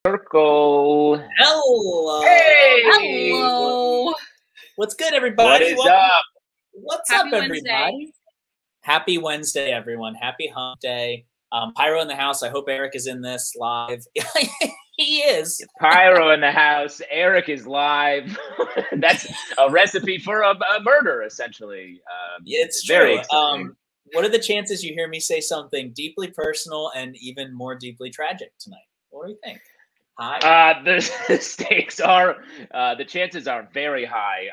Circle. Hello. Hey. Hello. What's good, everybody? What is up? What's Happy up, everybody? Wednesday. Happy Wednesday, everyone. Happy Hump Day. Pyro in the house. I hope Eric is in this live. He is. Pyro in the house. Eric is live. That's a recipe for a murder, essentially. It's very true. exciting. What are the chances you hear me say something deeply personal and even more deeply tragic tonight? What do you think? Hi. The stakes are, the chances are very high.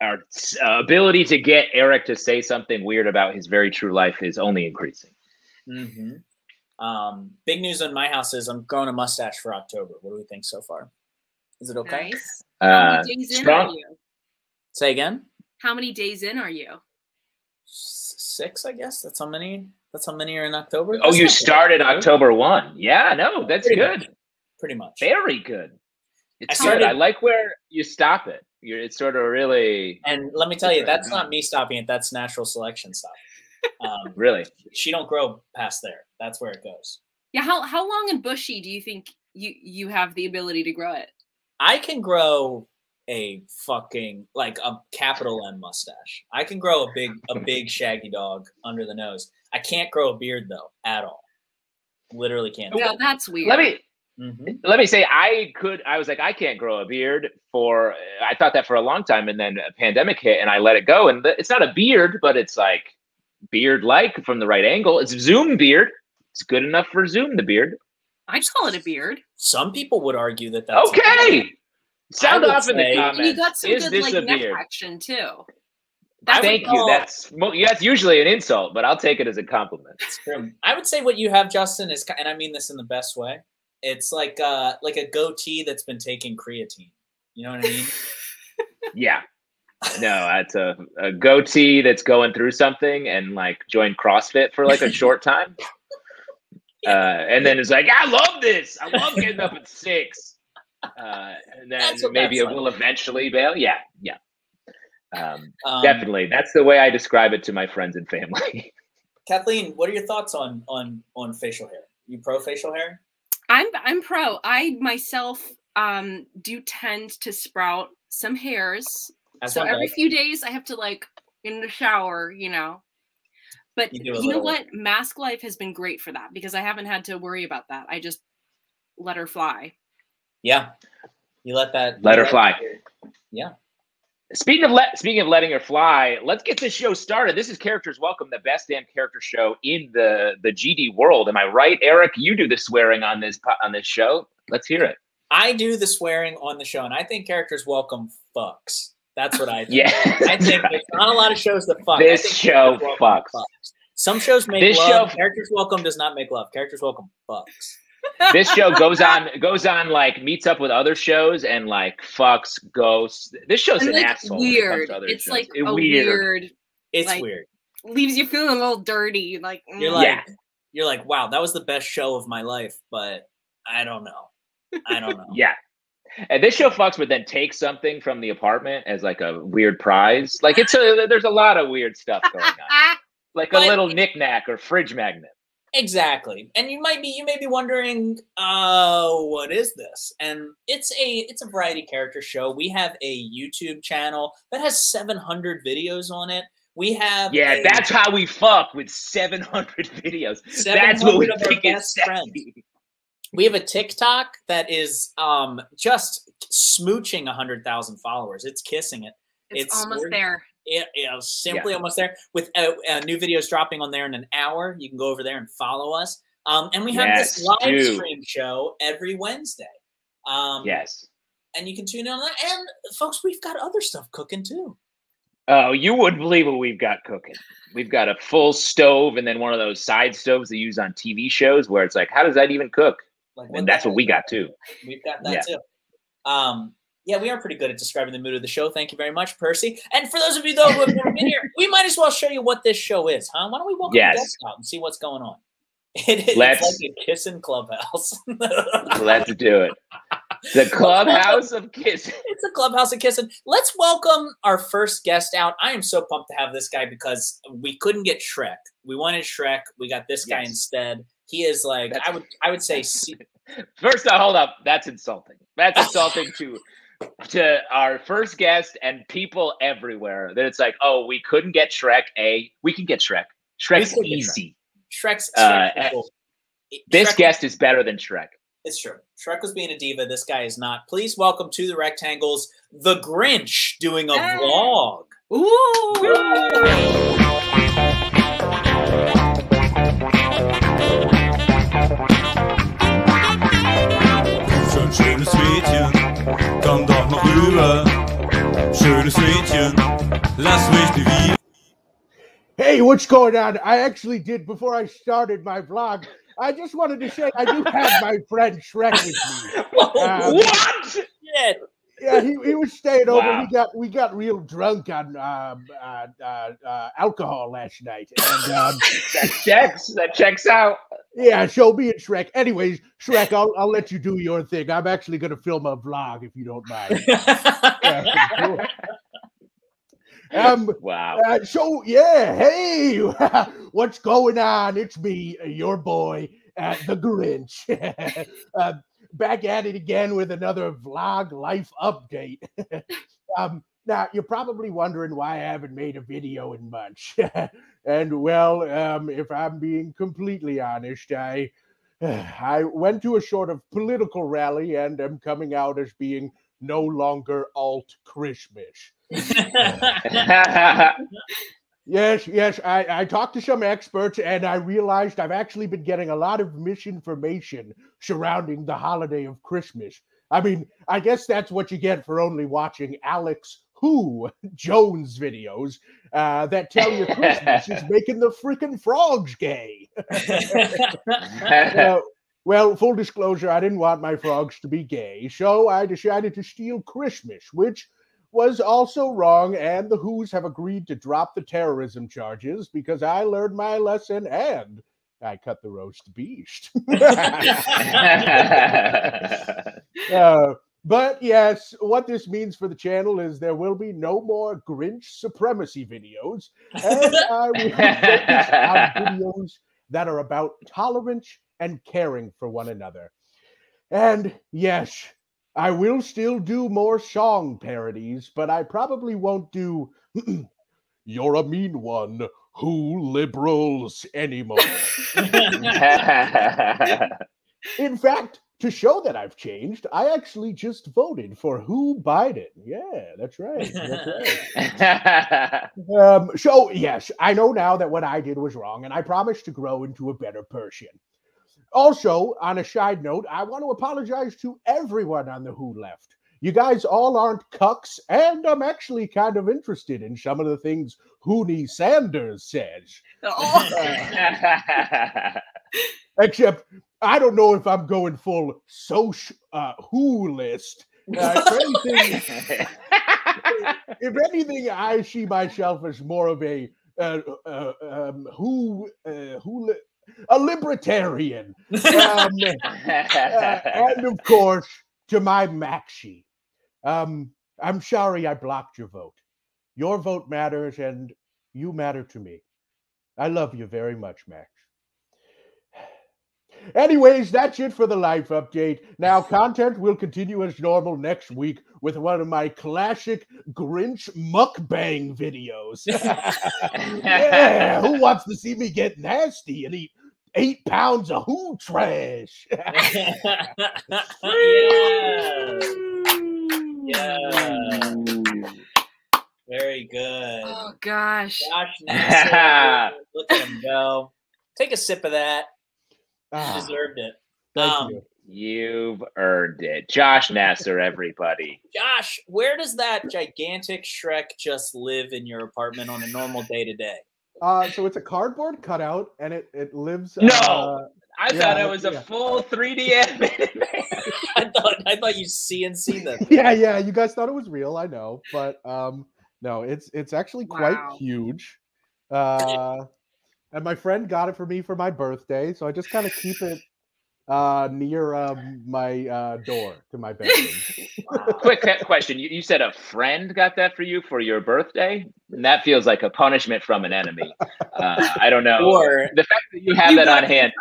Our ability to get Eric to say something weird about his very true life is only increasing. Mm-hmm. Big news on my house is I'm growing a mustache for October. What do we think so far? Is it okay? Nice. How many days in are you? Say again? How many days in are you? 6, I guess. That's how many are in October. Oh, you started October 1. Yeah, no, that's good. Pretty much. Very good. It's good. I like where you stop it. It's sort of really. And let me tell you, that's not me stopping it. That's natural selection stuff. Really? She don't grow past there. That's where it goes. Yeah. How long and bushy do you think you have the ability to grow it? I can grow a fucking like a capital M mustache. I can grow a big shaggy dog under the nose. I can't grow a beard though at all. Literally can't. Yeah, that's weird. Let me say I was like, I can't grow a beard I thought that for a long time, and then a pandemic hit and I let it go, and it's not a beard, but it's like beard-like from the right angle. It's Zoom beard. It's good enough for Zoom, the beard. I just call it a beard. Some people would argue that that's okay. Sound off in the comments. And you got some good like neck beard? action too. Thank you. That's usually an insult, but I'll take it as a compliment. It's true. I would say what you have, Justin, is, and I mean this in the best way, it's like a goatee that's been taking creatine. You know what I mean? Yeah. No, that's a goatee that's going through something and like joined CrossFit for like a short time. And then it's like, I love this. I love getting up at 6. And then maybe it will eventually bail. Yeah. Yeah. Definitely. That's the way I describe it to my friends and family. Kathleen, what are your thoughts on facial hair? You pro facial hair? I'm pro. I myself do tend to sprout some hairs. So every few days I have to like in the shower, you know. But you know what? Mask life has been great for that because I haven't had to worry about that. I just let her fly. Yeah. You let her fly. Yeah. Speaking of letting her fly, let's get this show started. This is Characters Welcome, the best damn character show in the GD world. Am I right, Eric? You do the swearing on this show. Let's hear it. I do the swearing on the show, and I think Characters Welcome fucks. That's what I think. Yeah, I think there's not a lot of shows that fuck. This show fucks. Some shows make love. Characters Welcome does not make love. Characters Welcome fucks. This show goes on like meets up with other shows and like fucks, ghosts. This show's an asshole. Weird. It's like a weird. It's like, weird. Leaves you feeling a little dirty. Like you're like, wow, that was the best show of my life, but I don't know. Yeah. And this show fucks, but then takes something from the apartment as like a weird prize. Like there's a lot of weird stuff going on. Like a little knickknack or fridge magnet. Exactly. And you may be wondering, what is this? And it's a variety character show. We have a YouTube channel that has 700 videos on it. We have that's how we fuck, with 700 videos. That's what we think is sexy. We have a TikTok that is just smooching 100,000 followers. It's kissing it. It's almost there. Simply almost there. With new videos dropping on there in an hour. You can go over there and follow us. And we have this live stream show every Wednesday. Yes. And you can tune in on that. And folks, we've got other stuff cooking too. Oh, you wouldn't believe what we've got cooking. We've got a full stove and then one of those side stoves they use on TV shows where it's like, how does that even cook? And that's what we got too. We've got that too. Yeah, we are pretty good at describing the mood of the show. Thank you very much, Percy. And for those of you, though, who have never been here, we might as well show you what this show is, huh? Why don't we welcome the guests out and see what's going on? It's like a kissing clubhouse. Let's do it. The clubhouse of kissing. It's a clubhouse of kissing. Let's welcome our first guest out. I am so pumped to have this guy because we couldn't get Shrek. We wanted Shrek. We got this guy instead. He is like, I would say. First off, hold up. That's insulting. That's insulting to our first guest and people everywhere. That it's like, oh, we couldn't get Shrek. We can get Shrek. Shrek's easy. Shrek's cool. This guest is better than Shrek. It's true. Shrek was being a diva. This guy is not. Please welcome to the Rectangles, the Grinch doing a vlog. Ooh. Schönes Mädchen, komm doch noch rüber. Schönes Mädchen, lass mich nie wieder. Hey, what's going on? I actually did, before I started my vlog, I just wanted to say I do have my friend Shrek with me. What? Yeah, he was staying over. We got real drunk on alcohol last night. And, that checks out. Yeah, show me and Shrek. Anyways, Shrek, I'll let you do your thing. I'm actually going to film a vlog if you don't mind. Wow. So, yeah, hey, what's going on? It's me, your boy, the Grinch. Back at it again with another vlog life update. Now, you're probably wondering why I haven't made a video in months. And, well, if I'm being completely honest, I went to a sort of political rally and am coming out as being no longer alt-Christmas. Yes, I talked to some experts and I realized I've actually been getting a lot of misinformation surrounding the holiday of Christmas. I mean, I guess that's what you get for only watching Alex Jones videos that tell you Christmas is making the freaking frogs gay. Well, full disclosure, I didn't want my frogs to be gay, so I decided to steal Christmas, which was also wrong, and the Who's have agreed to drop the terrorism charges because I learned my lesson and I cut the roast beast. But yes, what this means for the channel is there will be no more Grinch supremacy videos, and I will focus on videos that are about tolerance and caring for one another. And yes, I will still do more song parodies, but I probably won't do "You're a Mean One, Who Liberals" anymore. In fact, to show that I've changed, I actually just voted for Who Biden. Yeah, that's right. So, yes, I know now that what I did was wrong, and I promise to grow into a better person. Also, on a side note, I want to apologize to everyone on the Who left. You guys all aren't cucks, and I'm actually kind of interested in some of the things Hoonie Sanders says. Except, I don't know if I'm going full Who list. If anything, I see myself as more of a libertarian. And of course, to my Maxie, I'm sorry I blocked your vote. Your vote matters, and you matter to me. I love you very much, Max. Anyways, that's it for the life update. Now, content will continue as normal next week with one of my classic Grinch mukbang videos. Yeah, who wants to see me get nasty and eat 8 pounds of Who trash? Yeah. Very good. Oh, gosh. Josh Nassar, look at him go. Take a sip of that. You deserved it. Thank you. You've earned it. Josh Nassar, everybody. Josh, where does that gigantic Shrek just live in your apartment on a normal day-to-day? So it's a cardboard cutout, and it lives... No! I thought it was a full 3D animated man. I thought you CNC them. Yeah, you guys thought it was real, I know. But no, it's actually quite huge. And my friend got it for me for my birthday, so I just kind of keep it near my door to my bedroom. Quick question. You said a friend got that for you for your birthday? And that feels like a punishment from an enemy. I don't know. Or the fact that you have that on hand.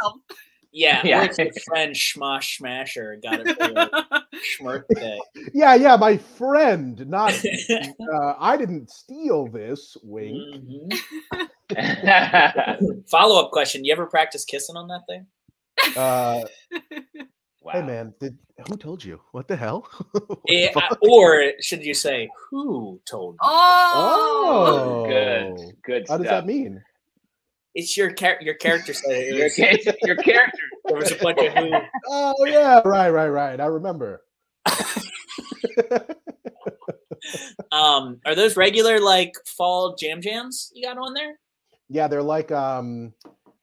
Yeah. Or it's your friend Schmosh Smasher got it for your Schmirk Day. Yeah, my friend. Not. I didn't steal this. Wink. Follow-up question: you ever practice kissing on that thing? Wow. Hey man, who told you? What the hell? Or should you say, who told you? Oh, good. How does that mean? It's your character said your character. There was a bunch of who. Oh yeah, right. I remember. Are those regular like fall jams you got on there? Yeah, they're like like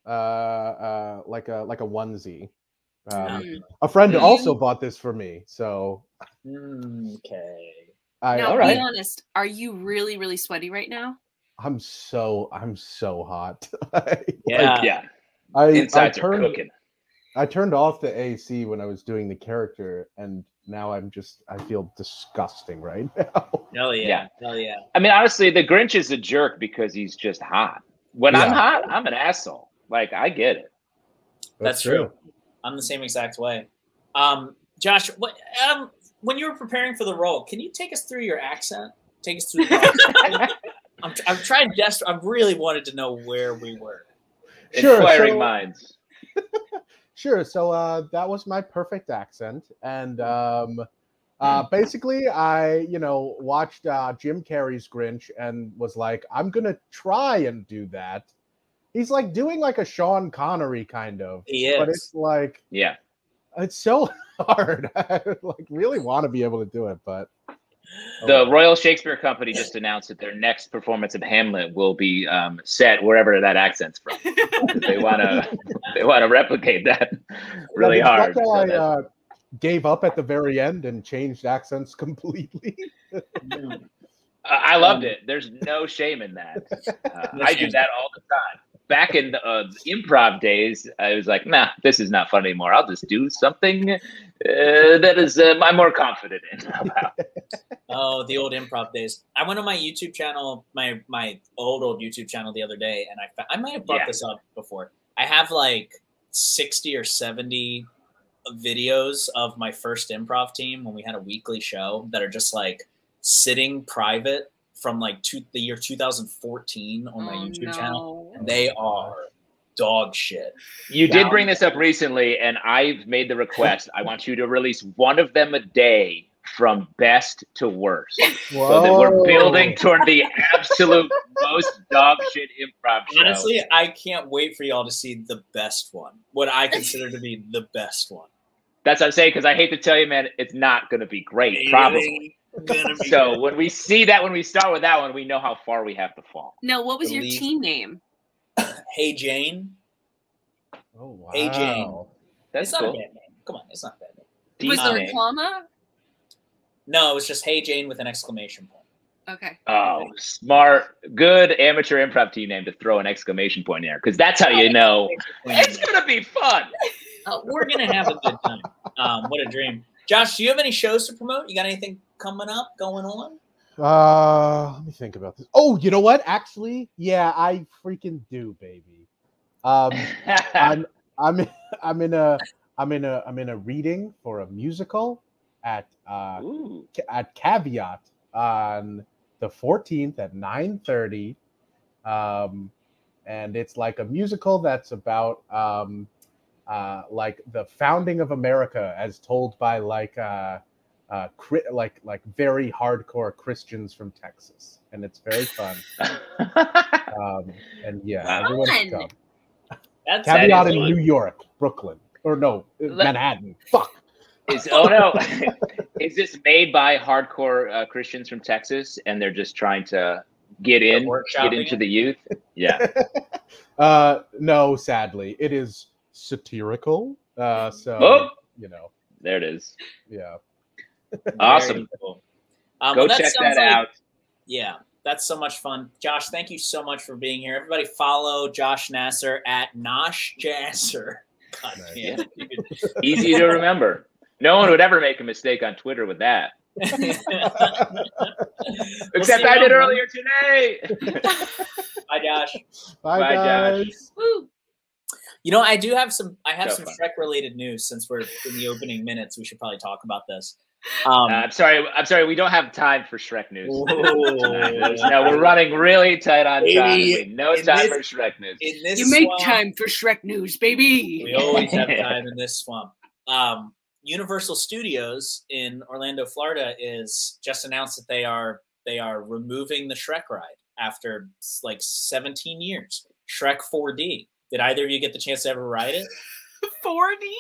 a onesie. A friend also bought this for me, so okay. Now, be honest. Are you really, really sweaty right now? I'm so hot. Insides are cooking. I turned off the AC when I was doing the character, and now I feel disgusting right now. Hell yeah. I mean, honestly, the Grinch is a jerk because he's just hot. When I'm hot, I'm an asshole. Like, I get it. That's true. I'm the same exact way. Josh, when you were preparing for the role, can you take us through your accent? Take us through the I'm trying I really wanted to know where we were. Inquiring minds. Sure. So that was my perfect accent. And basically I, watched Jim Carrey's Grinch and was like, I'm going to try and do that. He's like doing like a Sean Connery kind of. He is. But it's like, it's so hard. I like really want to be able to do it, but the Royal Shakespeare Company just announced that their next performance of Hamlet will be set wherever that accent's from. They want to replicate that really hard. That's why I gave up at the very end and changed accents completely. I loved it. There's no shame in that. I do that all the time. Back in the improv days, I was like, nah, this is not fun anymore. I'll just do something that is I'm more confident in. Oh, the old improv days. I went on my YouTube channel, my old YouTube channel the other day, and I might have brought this up before. I have like 60 or 70 videos of my first improv team when we had a weekly show that are just like sitting private from like the year 2014 on my YouTube channel. And they are dog shit. You did bring this up recently, and I've made the request. I want you to release one of them a day from best to worst. Whoa. So that we're building toward the absolute most dog shit improv show. Honestly, I can't wait for y'all to see the best one. What I consider to be the best one. That's what I'm saying, because I hate to tell you, man, it's not going to be great, probably. So when we see that, when we start with that one, we know how far we have to fall. No, what was your team name? Hey Jane. Oh wow. Hey Jane. That's not cool. a bad name. Come on, it's not a bad name. Was there a comma? No, it was just Hey Jane with an exclamation point. Okay. Oh, smart. Good amateur improv team name to throw an exclamation point in there, because that's how you know it's going to be fun. We're going to have a good time. What a dream. Josh, do you have any shows to promote? You got anything coming up, going on? Let me think about this. Oh, you know what? Actually, yeah, I freaking do, baby. I'm in a reading for a musical at Caveat on the 14th at 9:30. And it's like a musical that's about like the founding of America as told by like very hardcore Christians from Texas, and it's very fun. And yeah, everyone should come. Caveat in New York, Brooklyn, or no, Manhattan. Fuck. Is this made by hardcore Christians from Texas, and they're just trying to get into the youth? Yeah. No, sadly, it is satirical. So you know, there it is. Yeah. Awesome. Cool. Go check that out. Yeah, that's so much fun. Josh, thank you so much for being here. Everybody follow Josh Nasser at Nosh Jasser. Yeah. Easy to remember. No one would ever make a mistake on Twitter with that. Except I did earlier today. Bye, Josh. Bye, guys. Josh. Woo. You know, I have some Shrek related news. Since we're in the opening minutes, we should probably talk about this. I'm sorry. We don't have time for Shrek news. No, we're running really tight on time. No time for Shrek news. You make time for Shrek news, baby. We always have time in this swamp. Universal Studios in Orlando, Florida, is just announced that they are removing the Shrek ride after like 17 years. Shrek 4D. Did either of you get the chance to ever ride it? 4D.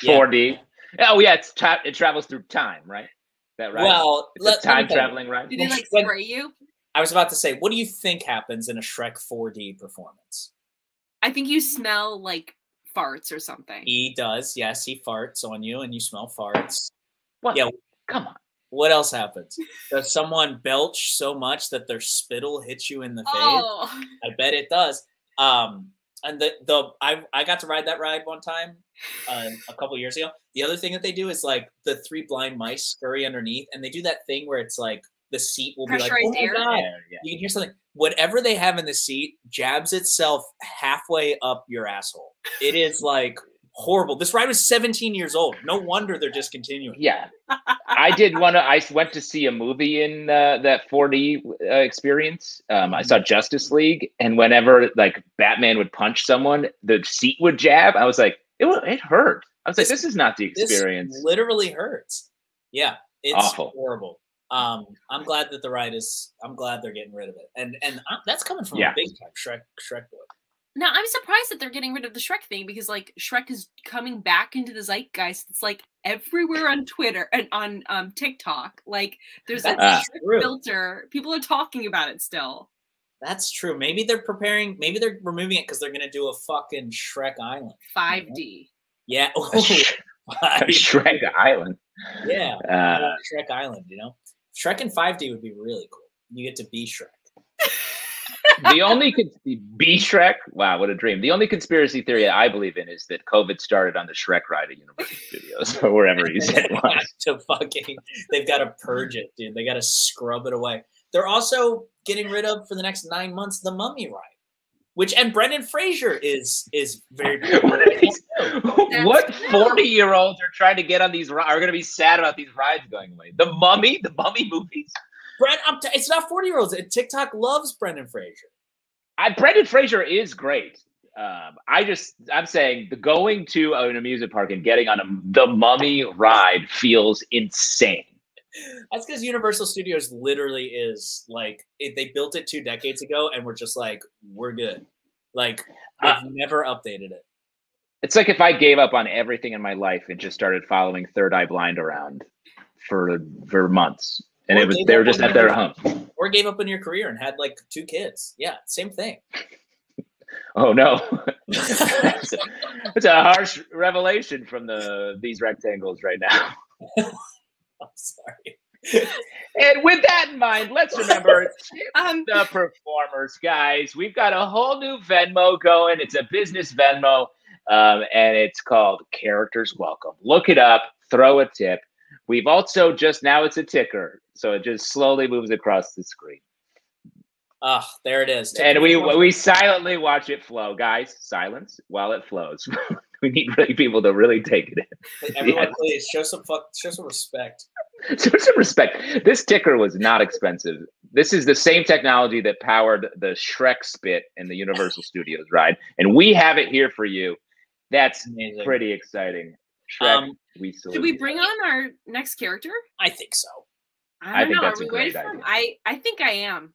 4D. Oh yeah, it travels through time, right? That right? Well, it's a time traveling ride. Did it like spray you? I was about to say, what do you think happens in a Shrek 4D performance? I think you smell like farts or something. He does, yes. He farts on you, and you smell farts. What? Yeah, come on. What else happens? Does someone belch so much that their spittle hits you in the face? Oh. I bet it does. And I got to ride that ride one time a couple years ago. The other thing that they do is like the three blind mice scurry underneath, and they do that thing where it's like the seat will be like, oh my God. Yeah. You can hear something. Whatever they have in the seat jabs itself halfway up your asshole. It is like horrible. This ride was 17 years old. No wonder they're discontinuing. Yeah. I went to see a movie in that 4D experience. I saw Justice League, and whenever like Batman would punch someone, the seat would jab. I was like, it hurt. I was like, this is not the experience. This literally hurts. Yeah. It's awful. Horrible. I'm glad that the ride is. I'm glad they're getting rid of it, and that's coming from a big time Shrek boy. Now I'm surprised that they're getting rid of the Shrek thing, because like Shrek is coming back into the zeitgeist. It's like everywhere on Twitter and on TikTok. Like there's a Shrek filter. People are talking about it still. That's true. Maybe they're preparing. Maybe they're removing it because they're gonna do a fucking Shrek Island. 5D. Yeah. Shrek Island. Yeah. Shrek Island. You know, Shrek in 5D would be really cool. You get to be Shrek. The only be Shrek. Wow, what a dream! The only conspiracy theory I believe in is that COVID started on the Shrek ride at Universal Studios or wherever you said it was. They've got to purge it, dude. They got to scrub it away. They're also getting rid of for the next 9 months the Mummy ride, and Brendan Fraser is very. What 40-year-olds are trying to get on these are going to be sad about these rides going away? The Mummy movies. Brent, it's not 40-year-olds. TikTok loves Brendan Fraser. Brendan Fraser is great. I'm saying the going to an amusement park and getting on the Mummy ride feels insane. That's because Universal Studios literally is like they built it 2 decades ago, and we're just like, we're good. Like they've never updated it. It's like if I gave up on everything in my life and just started following Third Eye Blind around for months. And they were just at their home. Or gave up on your career and had like 2 kids. Yeah, same thing. Oh no. It's a harsh revelation from these rectangles right now. I'm sorry. And with that in mind, let's remember the performers, guys. We've got a whole new Venmo going. It's a business Venmo, and it's called Characters Welcome. Look it up, throw a tip. We've also now it's a ticker, so it just slowly moves across the screen. Oh, there it is. And we silently watch it flow. Guys, silence while it flows. We need people to really take it in. Everyone, please show some respect. Show some respect. This ticker was not expensive. This is the same technology that powered the Shrek spit in the Universal Studios ride, and we have it here for you. That's amazing. Pretty exciting. Shrek, should we bring on our next character? I think so. I think that's a great idea. I think I am.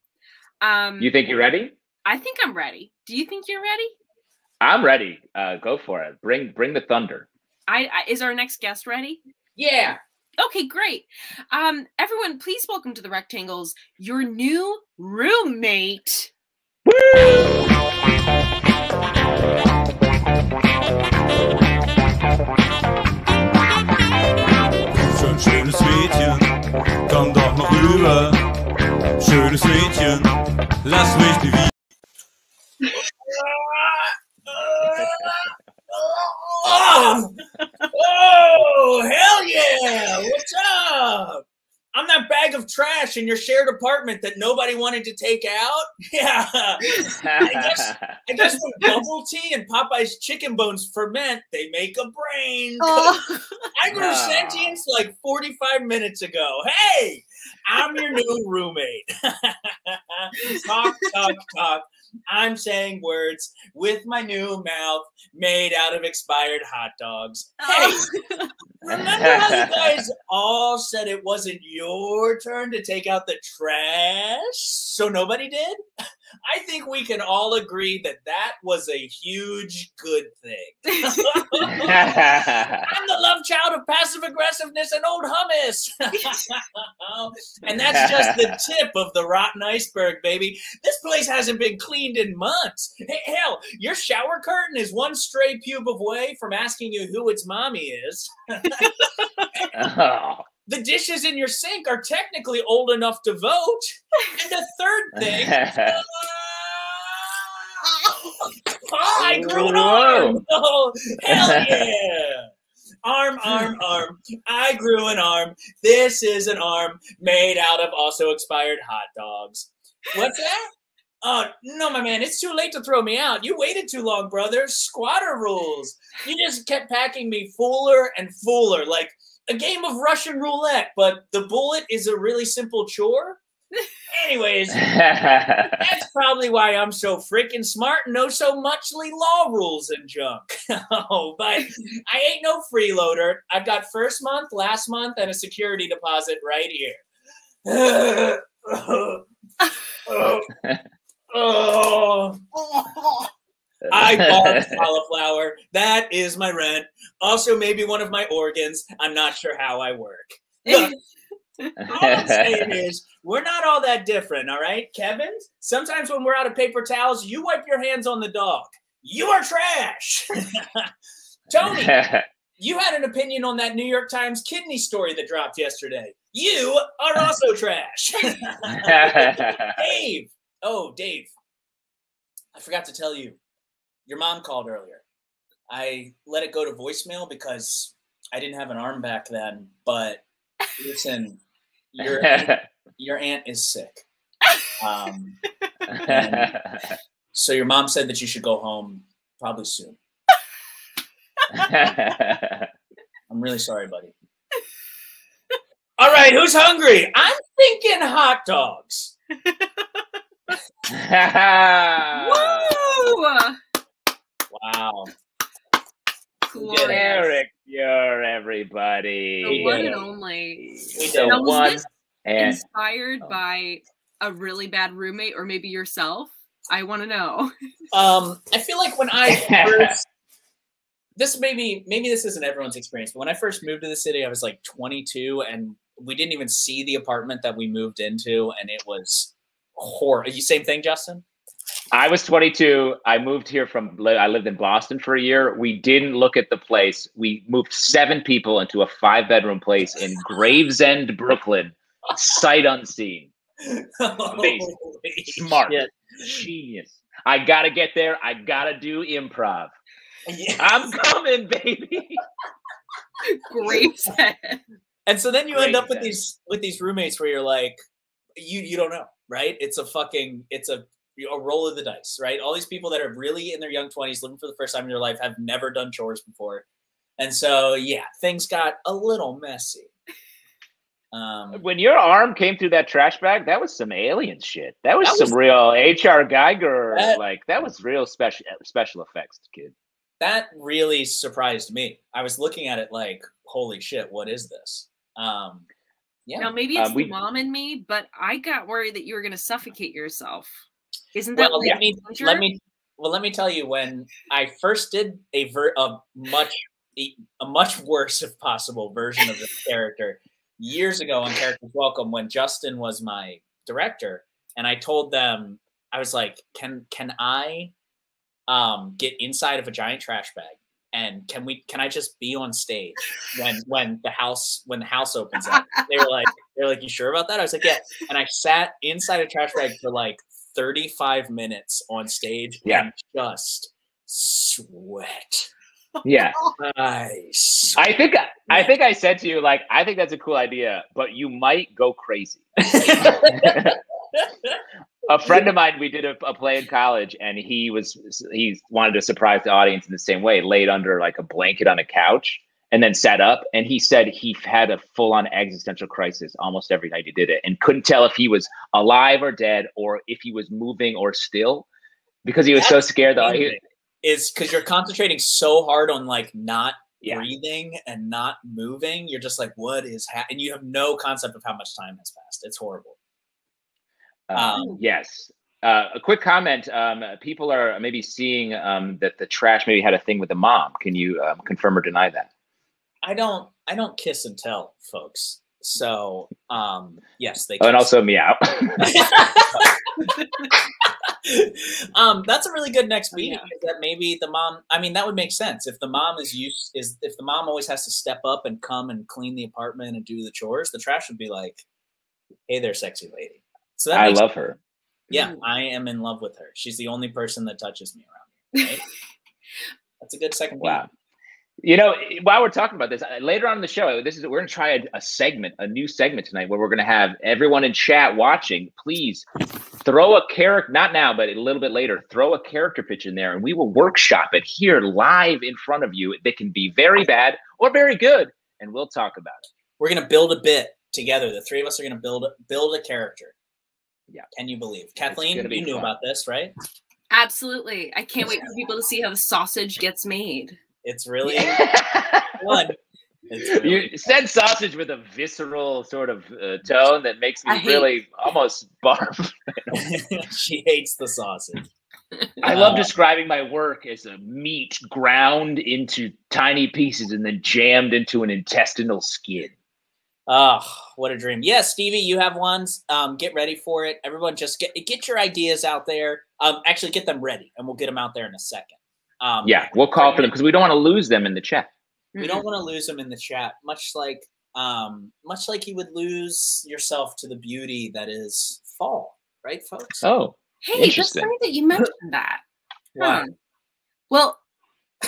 You think you're ready? I think I'm ready. Do you think you're ready? I'm ready. Go for it. Bring the thunder. Is our next guest ready? Yeah. Okay, great. Everyone, please welcome to the Rectangles your new roommate. Woo! Schönes Mädchen, komm doch noch rüber. Schönes Mädchen, lass mich nie wieder. Oh, hell yeah! What's up? I'm that bag of trash in your shared apartment that nobody wanted to take out. Yeah. I guess when bubble tea and Popeye's chicken bones ferment, they make a brain. I grew sentience like 45 minutes ago. Hey, I'm your new roommate. Talk, talk, talk. I'm saying words with my new mouth made out of expired hot dogs. Hey, remember how you guys all said it wasn't your turn to take out the trash, so nobody did? I think we can all agree that that was a huge good thing. I'm the love child of passive aggressiveness and old hummus. And that's just the tip of the rotten iceberg, baby. This place hasn't been cleaned in months. Hey, hell, your shower curtain is one stray pube away from asking you who its mommy is. The dishes in your sink are technically old enough to vote. And the third thing, I grew an arm. Oh, hell yeah. Arm, arm, arm. I grew an arm. This is an arm made out of also expired hot dogs. What's that? Oh, no, my man, it's too late to throw me out. You waited too long, brother. Squatter rules. You just kept packing me fuller and fuller, like a game of Russian roulette, but the bullet is a really simple chore. Anyways, that's probably why I'm so freaking smart and know so muchly law rules and junk. Oh, but I ain't no freeloader. I've got first month, last month, and a security deposit right here. I bought cauliflower. That is my rent. Also, maybe one of my organs. I'm not sure how I work. Look, all I'm saying is, we're not all that different, all right, Kevin? Sometimes when we're out of paper towels, you wipe your hands on the dog. You are trash. Tony, you had an opinion on that New York Times kidney story that dropped yesterday. You are also trash. Dave. Oh, Dave. I forgot to tell you. Your mom called earlier. I let it go to voicemail because I didn't have an arm back then. But listen, your aunt is sick. So your mom said that you should go home probably soon. I'm really sorry, buddy. All right, who's hungry? I'm thinking hot dogs. Woo! Wow. Glorious. Eric, you're everybody. The one and only. Now, was this inspired by a really bad roommate or maybe yourself? I want to know. I feel like when I first, maybe this isn't everyone's experience, but when I first moved to the city, I was like 22 and we didn't even see the apartment that we moved into, and it was horrible. You same thing, Justin? I was 22. I moved here I lived in Boston for a year. We didn't look at the place. We moved 7 people into a 5-bedroom place in Gravesend, Brooklyn, sight unseen. Amazing. Smart. Yeah. Genius. I got to get there. I got to do improv. Yes. I'm coming, baby. Gravesend. And so then you end up with these roommates where you're like, you don't know, right? It's a roll of the dice, right? All these people that are really in their young 20s, living for the first time in their life, have never done chores before. And so, yeah, things got a little messy. When your arm came through that trash bag, that was some alien shit. That was some real H.R. Geiger, that was real special effects, kid. That really surprised me. I was looking at it like, holy shit, what is this? Yeah. Now, maybe it's the mom in me, but I got worried that you were going to suffocate yourself. Isn't that let me tell you, when I first did a much worse, if possible, version of this character years ago on Characters Welcome, when Justin was my director, and I told them, I was like, can I get inside of a giant trash bag, and can I just be on stage when the house opens up? They were like, you sure about that? I was like, yeah. And I sat inside a trash bag for like 35 minutes on stage and just sweat. Yeah. Nice. I think I said to you, like, I think that's a cool idea, but you might go crazy. A friend of mine, we did a play in college, and he wanted to surprise the audience in the same way, laid under like a blanket on a couch and then sat up. And he said he had a full-on existential crisis almost every night he did it, and couldn't tell if he was alive or dead, or if he was moving or still, because he was so scared that is because you're concentrating so hard on like not breathing and not moving. You're just like, what is happening? And you have no concept of how much time has passed. It's horrible. Yes. A quick comment. People are maybe seeing that the trash maybe had a thing with the mom. Can you confirm or deny that? I don't kiss and tell, folks. So yes, they. Oh, and also meow. That's a really good next meeting. That maybe the mom. I mean, that would make sense if the mom if the mom always has to step up and come and clean the apartment and do the chores. The trash would be like, "Hey there, sexy lady." So I love her. Yeah, I am in love with her. She's the only person that touches me around here. Right? That's a good second. Wow. You know, while we're talking about this, later on in the show, we're going to try a new segment tonight, where we're going to have everyone in chat watching. Please throw a character, not now, but a little bit later, throw a character pitch in there, and we will workshop it here live in front of you. They can be very bad or very good, and we'll talk about it. We're going to build a bit together. The three of us are going to build a character. Yeah. Can you believe? Kathleen, you knew about this, right? Absolutely. I can't wait for people to see how the sausage gets made. It's really fun. You said sausage with a visceral sort of tone that makes me really almost barf. She hates the sausage. I love describing my work as a meat ground into tiny pieces and then jammed into an intestinal skin. Oh, what a dream. Yes, Stevie, you have ones. Get ready for it. Everyone just get your ideas out there. Actually, get them ready, and we'll get them out there in a second. Yeah, we'll call for them because we don't want to lose them in the chat. We don't want to lose them in the chat, much like you would lose yourself to the beauty that is fall, right, folks? Oh, hey, that's funny that you mentioned that. Why? Well,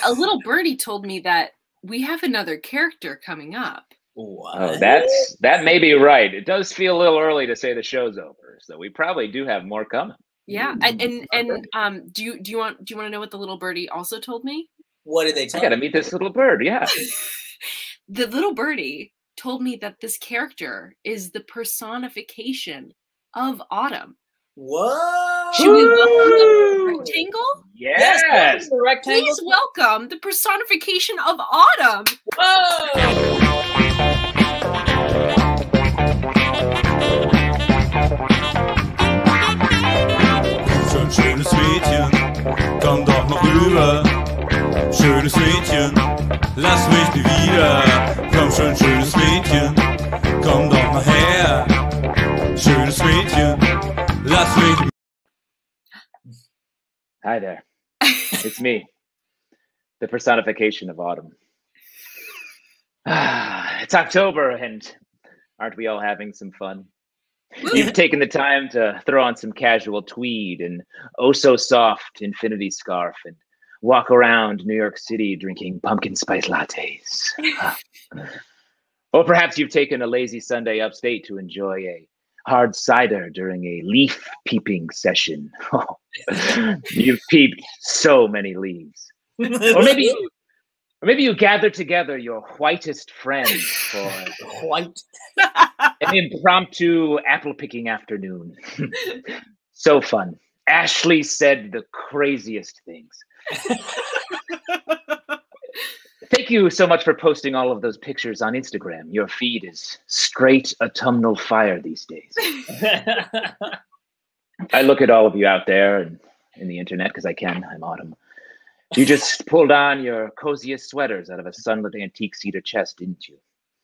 a little birdie told me that we have another character coming up. What? Oh, that may be right. It does feel a little early to say the show's over, so we probably do have more coming. Yeah, and do you want to know what the little birdie also told me? What did they tell I gotta meet this little bird. Yeah, the little birdie told me that this character is the personification of Autumn. What? Should we welcome the rectangle? Yes, the rectangle. Please welcome the personification of Autumn. Whoa! Schönes Mädchen, komm doch noch rüber. Schönes Mädchen, lass mich nie wieder. Komm schon, schönes Mädchen, komm doch mal her. Schönes Mädchen, lass mich. Hi there. It's me, the personification of autumn. It's October, and aren't we all having some fun? You've taken the time to throw on some casual tweed and oh-so-soft infinity scarf and walk around New York City drinking pumpkin spice lattes. Or perhaps you've taken a lazy Sunday upstate to enjoy a hard cider during a leaf peeping session. You've peeped so many leaves. Or maybe you gather together your whitest friends for an impromptu apple-picking afternoon. So fun. Ashley said the craziest things. Thank you so much for posting all of those pictures on Instagram. Your feed is straight autumnal fire these days. I look at all of you out there and in the internet because I can. I'm Autumn. You just pulled on your coziest sweaters out of a sunlit antique cedar chest, didn't you?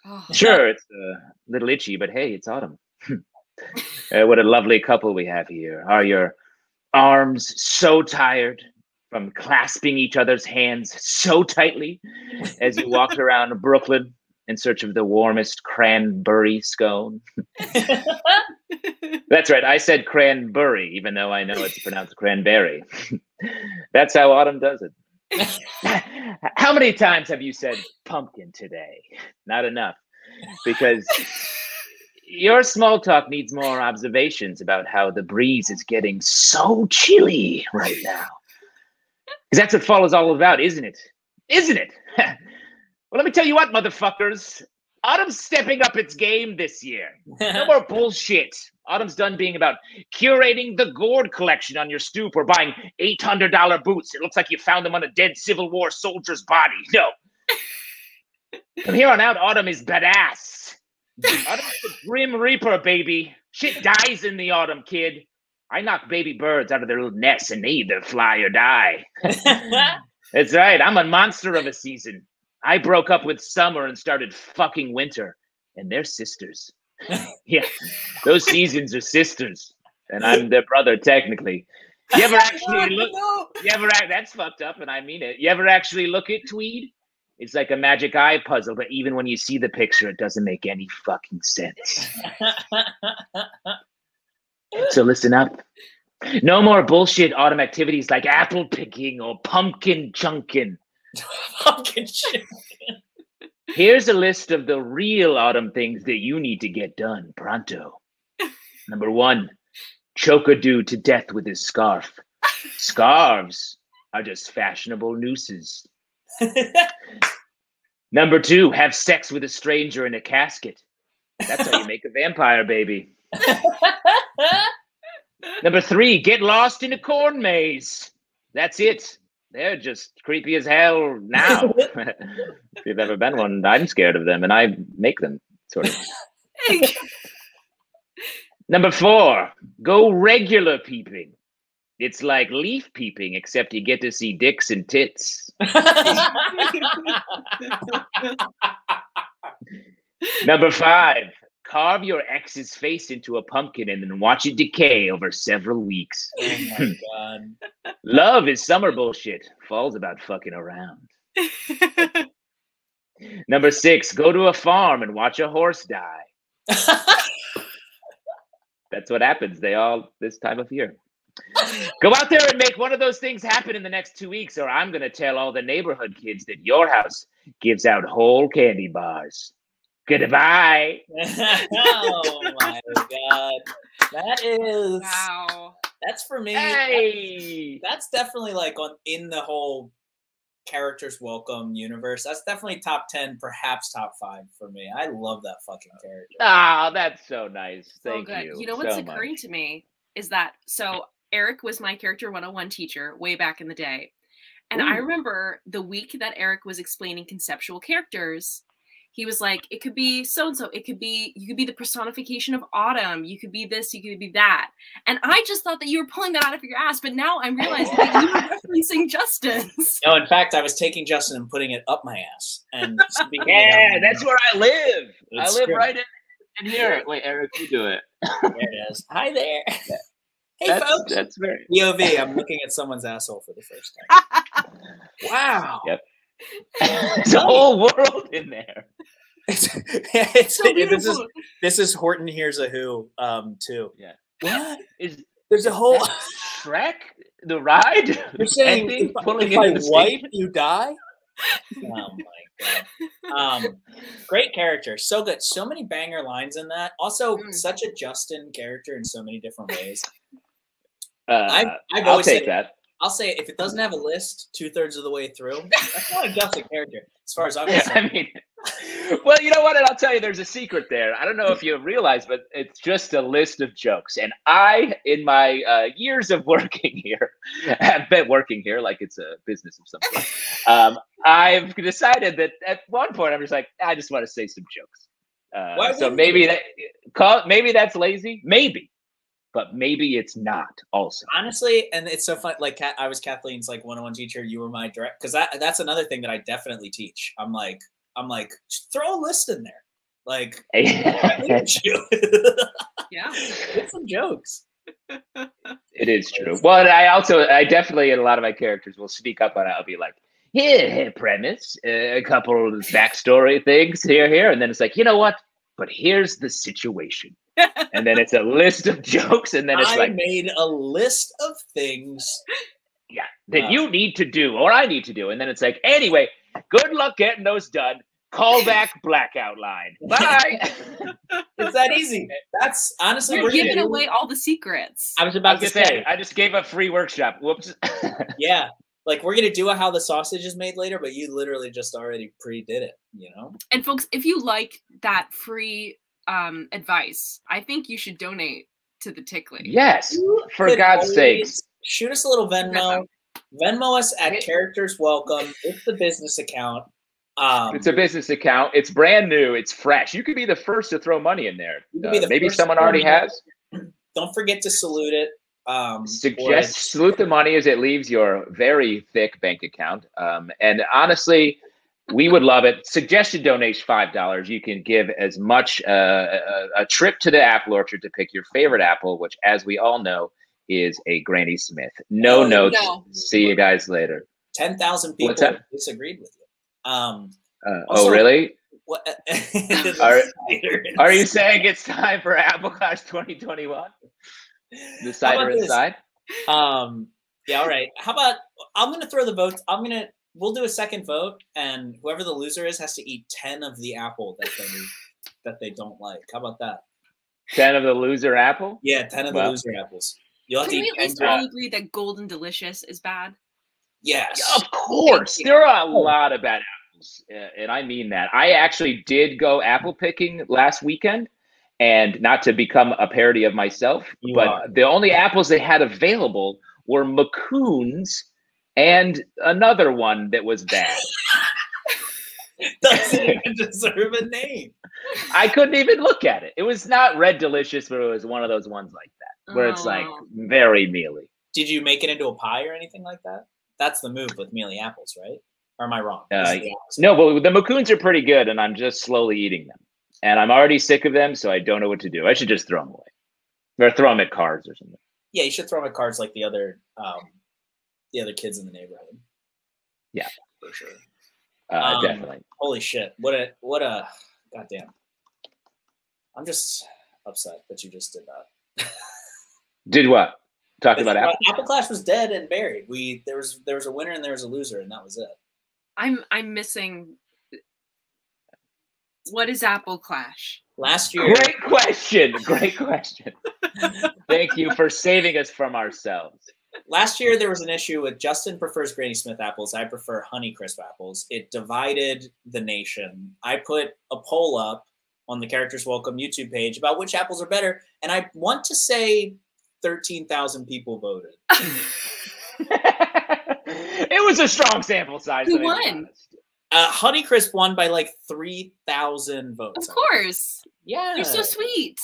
Oh. Sure, it's a little itchy, but hey, it's autumn. What a lovely couple we have here. Are your arms so tired from clasping each other's hands so tightly as you walked around Brooklyn in search of the warmest cranberry scone? That's right, I said cranberry, even though I know it's pronounced cranberry. That's how autumn does it. How many times have you said pumpkin today? Not enough. Because your small talk needs more observations about how the breeze is getting so chilly right now. Because that's what fall is all about, isn't it? Isn't it? Well, let me tell you what, motherfuckers. Autumn's stepping up its game this year. No more bullshit. Autumn's done being about curating the gourd collection on your stoop or buying $800 boots. It looks like you found them on a dead Civil War soldier's body. No. From here on out, Autumn is badass. Autumn's the Grim Reaper, baby. Shit dies in the autumn, kid. I knock baby birds out of their little nests and they either fly or die. That's right. I'm a monster of a season. I broke up with summer and started fucking winter. And they're sisters. Yeah, those seasons are sisters. And I'm their brother, technically. You ever actually look? That's fucked up, and I mean it. You ever actually look at Tweed? It's like a magic eye puzzle, but even when you see the picture, it doesn't make any fucking sense. So listen up. No more bullshit autumn activities like apple picking or pumpkin chunking. Pumpkin chunking. Here's a list of the real autumn things that you need to get done pronto. Number 1, choke a dude to death with his scarf. Scarves are just fashionable nooses. Number 2, have sex with a stranger in a casket. That's how you make a vampire, baby. Number 3, get lost in a corn maze. That's it. They're just creepy as hell now. If you've ever been one, I'm scared of them, and I make them, sort of. Number 4, go regular peeping. It's like leaf peeping, except you get to see dicks and tits. Number 5, carve your ex's face into a pumpkin and then watch it decay over several weeks. Oh my God. Love is summer bullshit. Fall's about fucking around. Number 6, go to a farm and watch a horse die. That's what happens. They all this time of year. Go out there and make one of those things happen in the next 2 weeks, or I'm going to tell all the neighborhood kids that your house gives out whole candy bars. Goodbye. Oh my God. That is wow. That's for me. Hey. That's definitely like in the whole characters welcome universe. That's definitely top 10, perhaps top 5 for me. I love that fucking character. Ah, that's so nice. So Thank good. you. You know what's so occurring much. to me is that Eric was my character 101 teacher way back in the day. And I remember the week that Eric was explaining conceptual characters, he was like, it could be so-and-so. You could be the personification of autumn. You could be this, you could be that. And I just thought that you were pulling that out of your ass, but now I'm realizing that you were referencing Justin's. No, in fact, I was taking Justin and putting it up my ass. And Yeah, that's where I live. It's I live true. right in here. Wait, Eric, you do it. There it is. Hi there. Hey, That's, folks. that's very. POV, I'm looking at someone's asshole for the first time. Wow. Yep. There's a whole world in there. This is Horton Hears a Who, too. Yeah. What? There's a whole Shrek, the ride. You're saying Ending, if I wipe, you die? Oh my God. Great character. So good. So many banger lines in that. Also, such a Justin character in so many different ways. I've I'll take that. I'll say if it doesn't have a list 2/3 of the way through, that's not a Justin character, as far as I'm concerned. I mean, well, you know what? And I'll tell you, there's a secret there. I don't know if you realize, but it's just a list of jokes. And I, in my years of working here, have been working here like it's a business of some sort. I've decided that at one point I'm just like, I just want to say some jokes. So maybe maybe that's lazy, maybe. But maybe it's not also. Honestly, and it's so fun. Like I was Kathleen's like 101 teacher. You were my direct, because that's another thing that I definitely teach. I'm like, throw a list in there. Like, yeah, get some jokes. It is true. Well, I definitely in a lot of my characters will speak up on it. I'll be like, here, premise, a couple of backstory things here, and then it's like, you know what? But here's the situation. And then it's a list of jokes, and then it's I like made a list of things that you need to do or I need to do. And then it's like, anyway, good luck getting those done. Call back blackout line. Bye. It's that easy. That's honestly, we're giving away all the secrets. I was about to say, I just gave a free workshop. Whoops. Yeah. Like, we're going to do how the sausage is made later, but you literally just already pre-did it, you know? And folks, if you like that free advice, I think you should donate to the Tickly. Yes, for God's sakes. Shoot us a little Venmo. Venmo us at Characters Welcome. It's the business account. It's a business account. It's brand new. It's fresh. You could be the first to throw money in there. Maybe someone already has. Don't forget to salute it. Salute the money as it leaves your very thick bank account. And honestly, we would love it. Suggested donation $5. You can give as much a trip to the apple orchard to pick your favorite apple, which, as we all know, is a Granny Smith. No notes. No. See you guys later. 10,000 people disagreed with you. Also, really? What, are you saying it's time for Apple Clash 2021? The cider inside? Yeah, all right. How about, I'm going to throw the votes. We'll do a second vote, and whoever the loser is has to eat 10 of the apple that they don't like. How about that? 10 of the loser apple? Yeah, 10 of the loser apples. You'll have Can to we at least all agree that Golden Delicious is bad? Yes. Yeah, of course. There are a lot of bad apples, and I mean that. I actually did go apple picking last weekend, and not to become a parody of myself, the only apples they had available were Macoons and another one that was bad. Doesn't even deserve a name. I couldn't even look at it. It was not Red Delicious, but it was one of those ones like that, where it's like very mealy. Did you make it into a pie or anything like that? That's the move with mealy apples, right? Or am I wrong? No, but the Macoons are pretty good, and I'm just slowly eating them. And I'm already sick of them, so I don't know what to do. I should just throw them away. Or throw them at cards or something. Yeah, you should throw them at cards like the other kids in the neighborhood. Yeah. For sure. Definitely. Holy shit. What a goddamn. I'm just upset that you just did that. Did what? Talk about Apple? Apple Clash was dead and buried. There was a winner and there was a loser, and that was it. I'm missing. What is Apple Clash? Last year. Great question. Great question. Thank you for saving us from ourselves. Last year, there was an issue with Justin prefers Granny Smith apples. I prefer Honeycrisp apples. It divided the nation. I put a poll up on the Characters Welcome YouTube page about which apples are better. And I want to say 13,000 people voted. It was a strong sample size. Who won? Honeycrisp won by like 3,000 votes. Of course. Yeah. You're so sweet.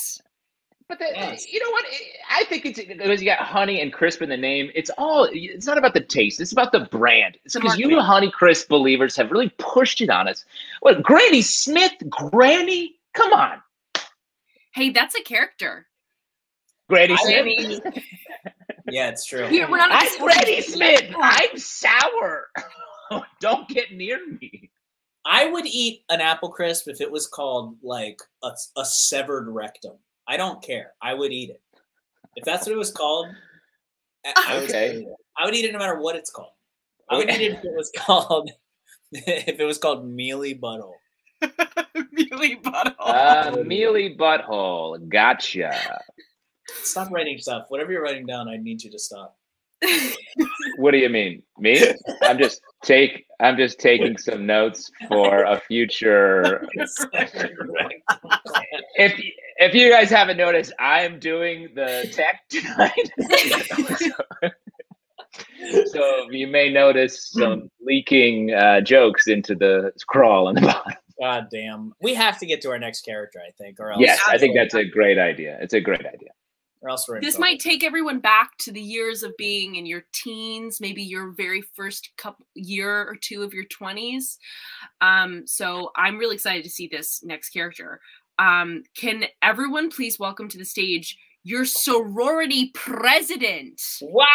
But you know what? I think it's because you got honey and crisp in the name. It's not about the taste. It's about the brand. It's because you Honeycrisp believers have really pushed it on us. What, Granny Smith? Granny? Come on. Hey, that's a character. Granny Smith? Yeah, it's true. I'm Granny Smith. I'm sour. Don't get near me. I would eat an apple crisp if it was called like a severed rectum. I don't care. I would eat it. If that's what it was called, I would eat it no matter what it's called. I would eat it if it was called mealy butthole. Mealy butthole. Mealy butthole. Gotcha. Stop writing stuff. Whatever you're writing down, I need you to stop. What do you mean? Me? I'm just taking some notes for a future. If you guys haven't noticed, I'm doing the tech tonight. So you may notice some leaking jokes into the scroll on the bottom. God damn. We have to get to our next character, I think. Or else yes, I think that's a great idea. It's a great idea. Or else we're in this trouble. might take everyone back to the years of being in your teens, maybe your very first year or two of your 20s. So I'm really excited to see this next character. Can everyone please welcome to the stage your sorority president? Wow!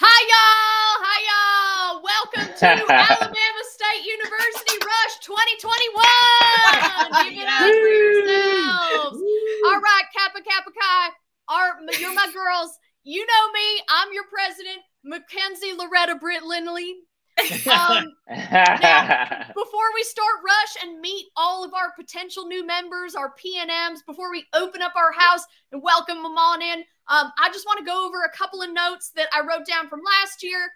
Hi y'all! Welcome to Alabama State University Rush 2021. Give it up for yourselves. All right, Kappa Kappa Chi. You're my girls. You know me. I'm your president, Mackenzie Loretta Britt Lindley. Now, before we start Rush and meet all of our potential new members, our PNMs, before we open up our house and welcome them on in, I just want to go over a couple of notes that I wrote down from last year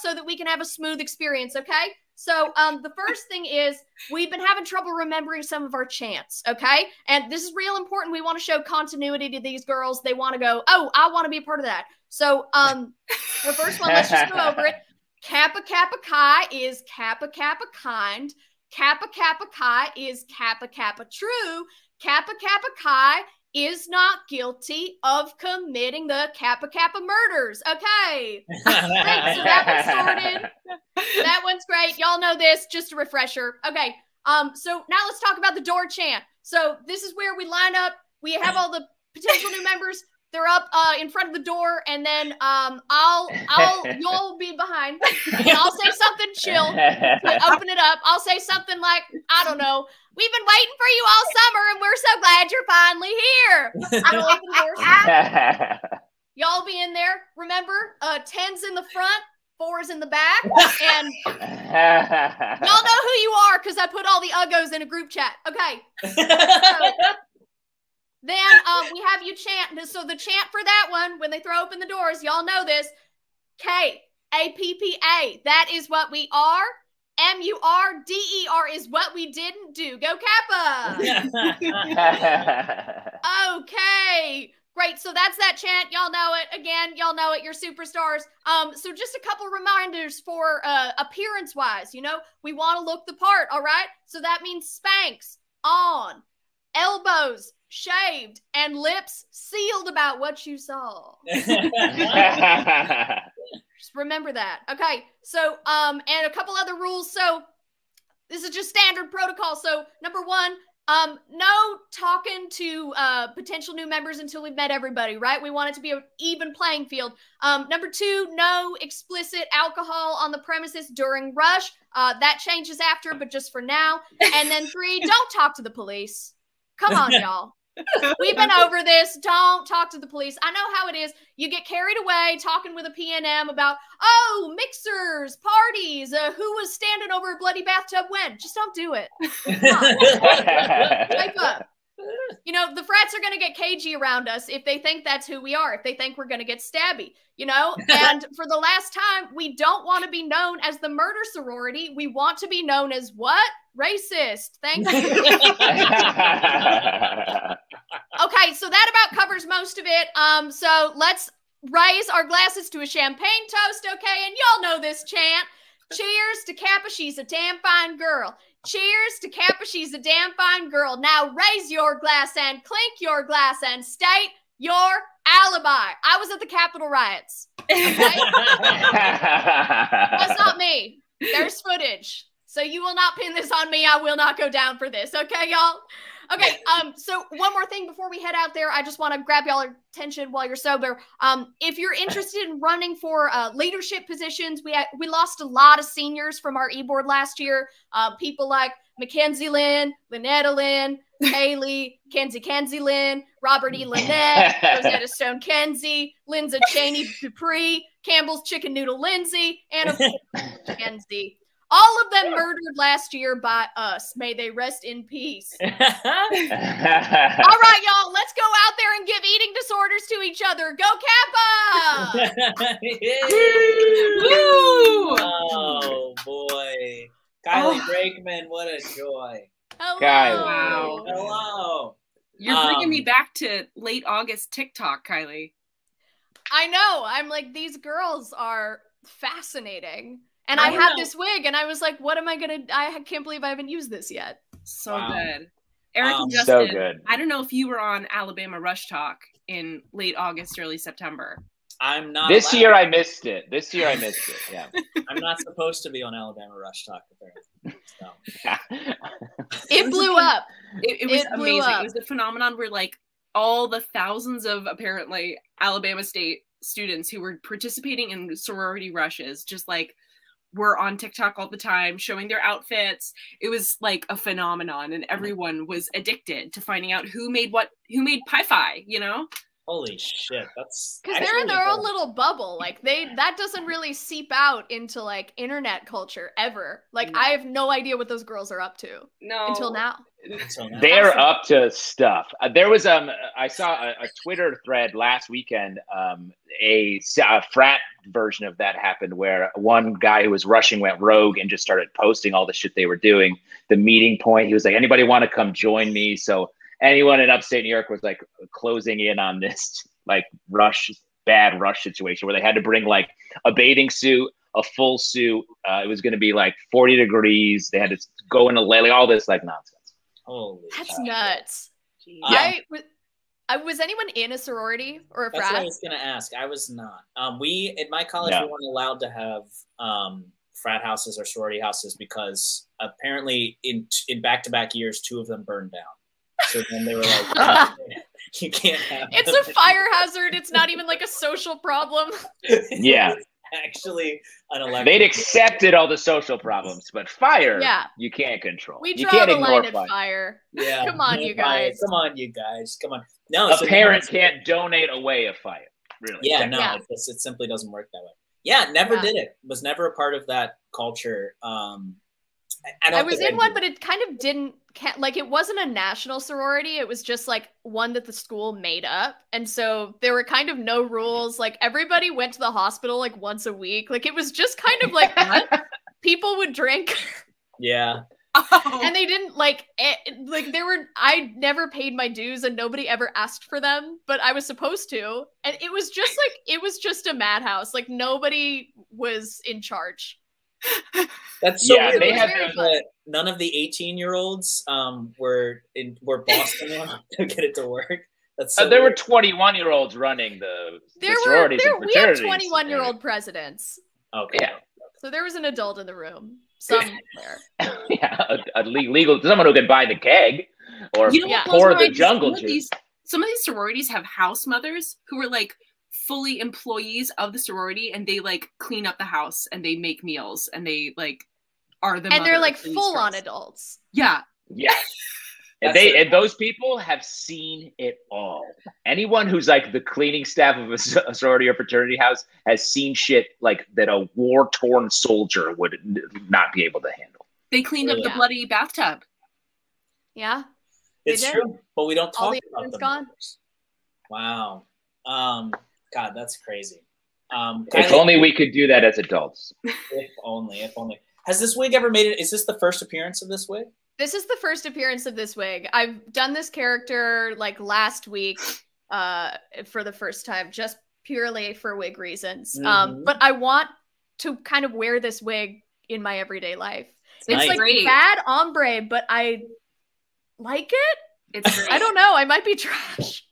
so that we can have a smooth experience, okay? So the first thing is we've been having trouble remembering some of our chants, okay? And this is real important. We want to show continuity to these girls. They want to go, oh, I want to be a part of that. So the first one, let's just go over it. Kappa Kappa Chi is Kappa Kappa kind. Kappa Kappa Chi is Kappa Kappa true. Kappa Kappa Chi is not guilty of committing the Kappa Kappa murders. Okay. Great. So that one's sorted. That one's great. Y'all know this. Just a refresher. Okay. So now let's talk about the door chant. So this is where we line up. We have all the potential new members. They're up in front of the door, and then you'll be behind. And I'll say something chill to open it up. I'll say something like, I don't know, we've been waiting for you all summer, and we're so glad you're finally here. I'll open the door. Y'all be in there. Remember, 10's in the front, 4's in the back, and y'all know who you are because I put all the uggos in a group chat. Okay. Then we have you chant. So the chant for that one, when they throw open the doors, y'all know this. K-A-P-P-A. That is what we are. M-U-R-D-E-R is what we didn't do. Go Kappa. Okay. Great. So that's that chant. Y'all know it. Again, y'all know it. You're superstars. So just a couple reminders for appearance-wise. You know, we want to look the part, all right? So that means Spanx on, elbows shaved, and lips sealed about what you saw. Just remember that. Okay. So, and a couple other rules. So this is just standard protocol. So number one, no talking to potential new members until we've met everybody, right? We want it to be an even playing field. Number two, no explicit alcohol on the premises during Rush. That changes after, but just for now. And then three, don't talk to the police. Come on, y'all. We've been over this. Don't talk to the police. I know how it is. You get carried away talking with a PNM about, oh, mixers, parties, who was standing over a bloody bathtub when. Just don't do it. Type up. You know, the frats are going to get cagey around us if they think that's who we are, if they think we're going to get stabby, you know? And for the last time, we don't want to be known as the murder sorority. We want to be known as what? Racist. Thank you. Okay, so that about covers most of it. So let's raise our glasses to a champagne toast, okay? And y'all know this chant. Cheers to Kappa, she's a damn fine girl. Cheers to Kappa, she's a damn fine girl. Now raise your glass and clink your glass and state your alibi. I was at the Capitol riots. Okay? That's not me. There's footage. So you will not pin this on me. I will not go down for this. Okay, y'all? Okay, so one more thing before we head out there. I just want to grab y'all attention while you're sober. If you're interested in running for leadership positions, we lost a lot of seniors from our e-board last year. People like Mackenzie Lynn, Lynetta Lynn, Haley, Kenzie Lynn, Robert E. Lynette, Rosetta Stone Kenzie, Lindsay Cheney Dupree, Campbell's Chicken Noodle Lindsay, Anna Kenzie. All of them murdered last year by us. May they rest in peace. All right, y'all. Let's go out there and give eating disorders to each other. Go Kappa! Woo! Oh, boy. Kylie Brakeman, what a joy. Hello. Wow. Hello. You're bringing me back to late August TikTok, Kylie. I know. I'm like, these girls are fascinating. And I had this wig, and I was like, what am I going to... I can't believe I haven't used this yet. So good. Eric and Justin, so good. I don't know if you were on Alabama Rush Talk in late August, early September. I'm not. This year I missed it. Yeah. I'm not supposed to be on Alabama Rush Talk, apparently. So. It blew up. It was amazing. It was a phenomenon where, like, all the thousands of apparently Alabama State students who were participating in sorority rushes just, like, were on TikTok all the time showing their outfits. It was like a phenomenon, and everyone was addicted to finding out who made Pi-Fi, you know? Holy shit, that's because they're in their own little bubble. Like that doesn't really seep out into like internet culture ever. Like I have no idea what those girls are up to. No, until now. They're up to stuff. There was I saw a Twitter thread last weekend. A frat version of that happened where one guy who was rushing went rogue and just started posting all the shit they were doing. The meeting point, he was like, "Anybody want to come join me?" So anyone in upstate New York was like closing in on this like bad rush situation where they had to bring like a bathing suit, a full suit. It was going to be like 40 degrees. They had to go in a like all this like nonsense. Holy that's nuts. Yeah. Was anyone in a sorority or a frat? That's what I was gonna ask. I was not. We at my college we weren't allowed to have frat houses or sorority houses because apparently in back-to-back years 2 of them burned down. So then they were like, you can't have it's a fire hazard. It's not even like a social problem. Yeah. Actually an electric. They'd accepted all the social problems, but fire, you can't control. We you draw can't the ignore line at fire. Yeah. Come on, you guys. Come on, you guys. Come on. No, a parent can't donate away a fire. Really? Yeah, no, it simply doesn't work that way. Yeah, never did it. Was never a part of that culture. I was in one, but it kind of didn't like it wasn't a national sorority. It was just like one that the school made up. And so there were kind of no rules. Like everybody went to the hospital like once a week. Like it was just kind of like what? People would drink. Yeah. And they didn't like I never paid my dues and nobody ever asked for them, but I was supposed to. And it was just a madhouse. Like nobody was in charge. That's so weird. They had none of the 18-year-olds were Boston enough to get it to work. That's so there were 21-year-olds running the sororities and fraternities. We had 21-year-old presidents. Okay. Yeah. So there was an adult in the room somewhere. Yeah, a legal someone who can buy the keg or pour the jungle juice. Some of these sororities have house mothers who are like fully employees of the sorority, and they like clean up the house and they make meals and they like are the and they're like full on adults. Yeah. And those people have seen it all. Anyone who's like the cleaning staff of a sorority or fraternity house has seen shit like that a war-torn soldier would not be able to handle. They cleaned up the bloody bathtub. Yeah. It's true, but we don't talk about them. Gone. Wow. God, that's crazy. If only we could do that as adults. If only. Has this wig ever made it? Is this the first appearance of this wig? This is the first appearance of this wig. I've done this character like last week for the first time, just purely for wig reasons. But I want to kind of wear this wig in my everyday life. It's like bad ombre, but I like it. It's great. I don't know. I might be trash.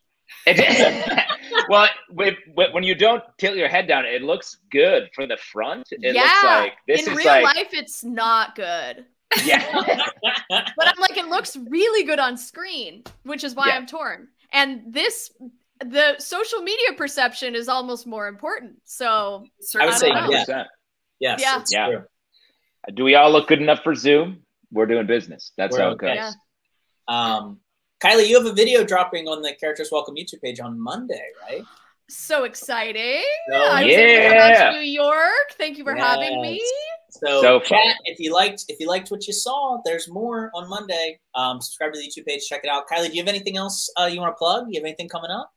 Well, when you don't tilt your head down, it looks good for the front. It looks like this in is real like life, it's not good. Yeah. But I'm like, it looks really good on screen, which is why I'm torn. And the social media perception is almost more important. So I would say yes. Yeah. True. Do we all look good enough for Zoom? We're doing business. That's how it goes. Yeah. Kylie, you have a video dropping on the Characters Welcome YouTube page on Monday, right? So exciting. Oh, I was able to come to New York. Thank you for having me. So chat, if you liked what you saw, there's more on Monday. Subscribe to the YouTube page, check it out. Kylie, do you have anything else you want to plug? You have anything coming up?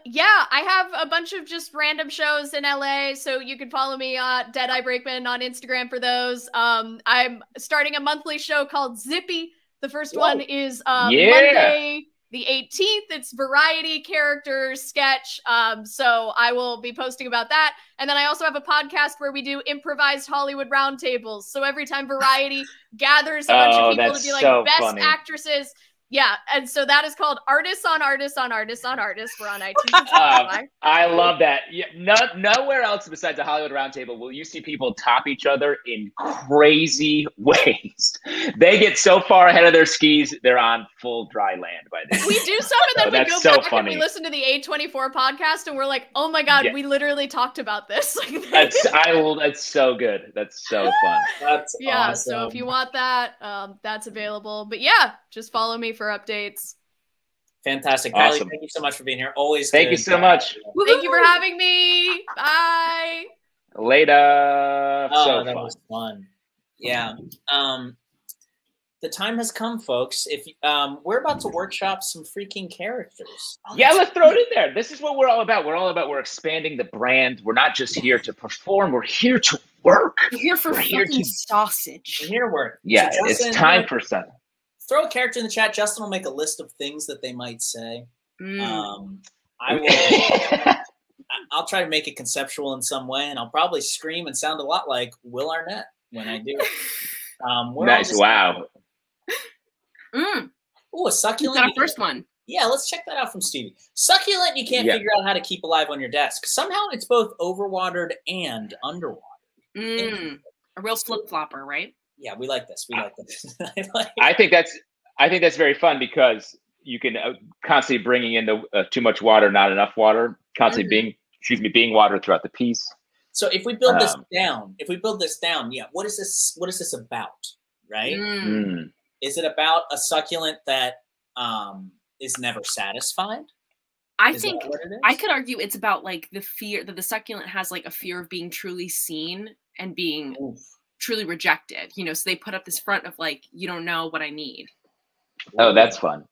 Yeah, I have a bunch of just random shows in LA, so you can follow me at Deadeye Brakeman on Instagram for those. I'm starting a monthly show called Zippy. The first one is Monday the 18th. It's variety, characters, sketch. So I will be posting about that. And then I also have a podcast where we do improvised Hollywood roundtables. So every time Variety gathers a bunch of people to be like best actresses, Yeah, and so that is called Artists on Artists on Artists on Artists. We're on iTunes and Spotify. I love that. Yeah, nowhere else besides the Hollywood Roundtable will you see people top each other in crazy ways. They get so far ahead of their skis, they're on full dry land by then. We do some, and then we go back and we listen to the A24 podcast, and we're like, oh my God, we literally talked about this. That's so good. That's so fun. That's awesome. So if you want that, that's available. But yeah, just follow me for updates. Fantastic. Awesome. Kylie, thank you so much for being here. Always Thank you so much. Thank you for having me. Bye. Later. Oh, that was fun. Yeah. The time has come, folks. If we're about to workshop some freaking characters. Yeah, let's throw it in there. This is what we're all about. We're expanding the brand. We're not just here to perform. We're here to work. We're here for fucking sausage. We're here to work. Yeah, so Justin, it's time for something. Throw a character in the chat. Justin will make a list of things that they might say. I will. I'll try to make it conceptual in some way, and I'll probably scream and sound a lot like Will Arnett when I do it. Nice. Wow. Oh, a succulent. Our first one. Yeah, let's check that out from Stevie. Succulent, you can't figure out how to keep alive on your desk. Somehow it's both overwatered and underwatered. A real flip-flopper, right? Yeah, we like this. We like this. I think that's very fun because you can constantly bringing in the too much water, not enough water, constantly being water throughout the piece. So if we build this down, yeah, what is this about, right? Is it about a succulent that is never satisfied? I think I could argue it's about like the fear that the succulent has, like a fear of being truly seen and being truly rejected, you know, so they put up this front of like, you don't know what I need. Oh, that's fun.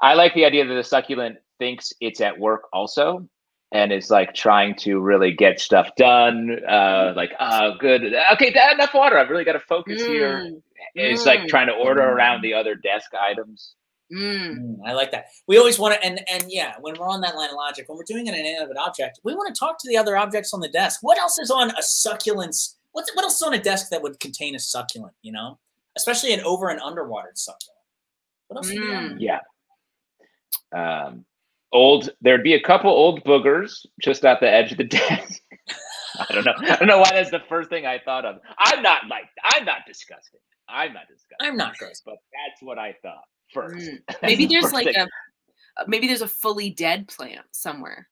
I like the idea that the succulent thinks it's at work also and is like trying to really get stuff done. Like, good. Okay, enough water. I've really got to focus here. It's like trying to order around the other desk items. I like that. We always want to, and yeah, when we're on that line of logic, when we're doing an inanimate object, we want to talk to the other objects on the desk. What else is on a succulent's? What else is on a desk that would contain a succulent? You know, especially an over and underwatered succulent. What else? Yeah. There'd be a couple old boogers just at the edge of the desk. I don't know why that's the first thing I thought of. I'm not disgusting. I'm not gross, but that's what I thought first. Maybe there's like maybe there's a fully dead plant somewhere,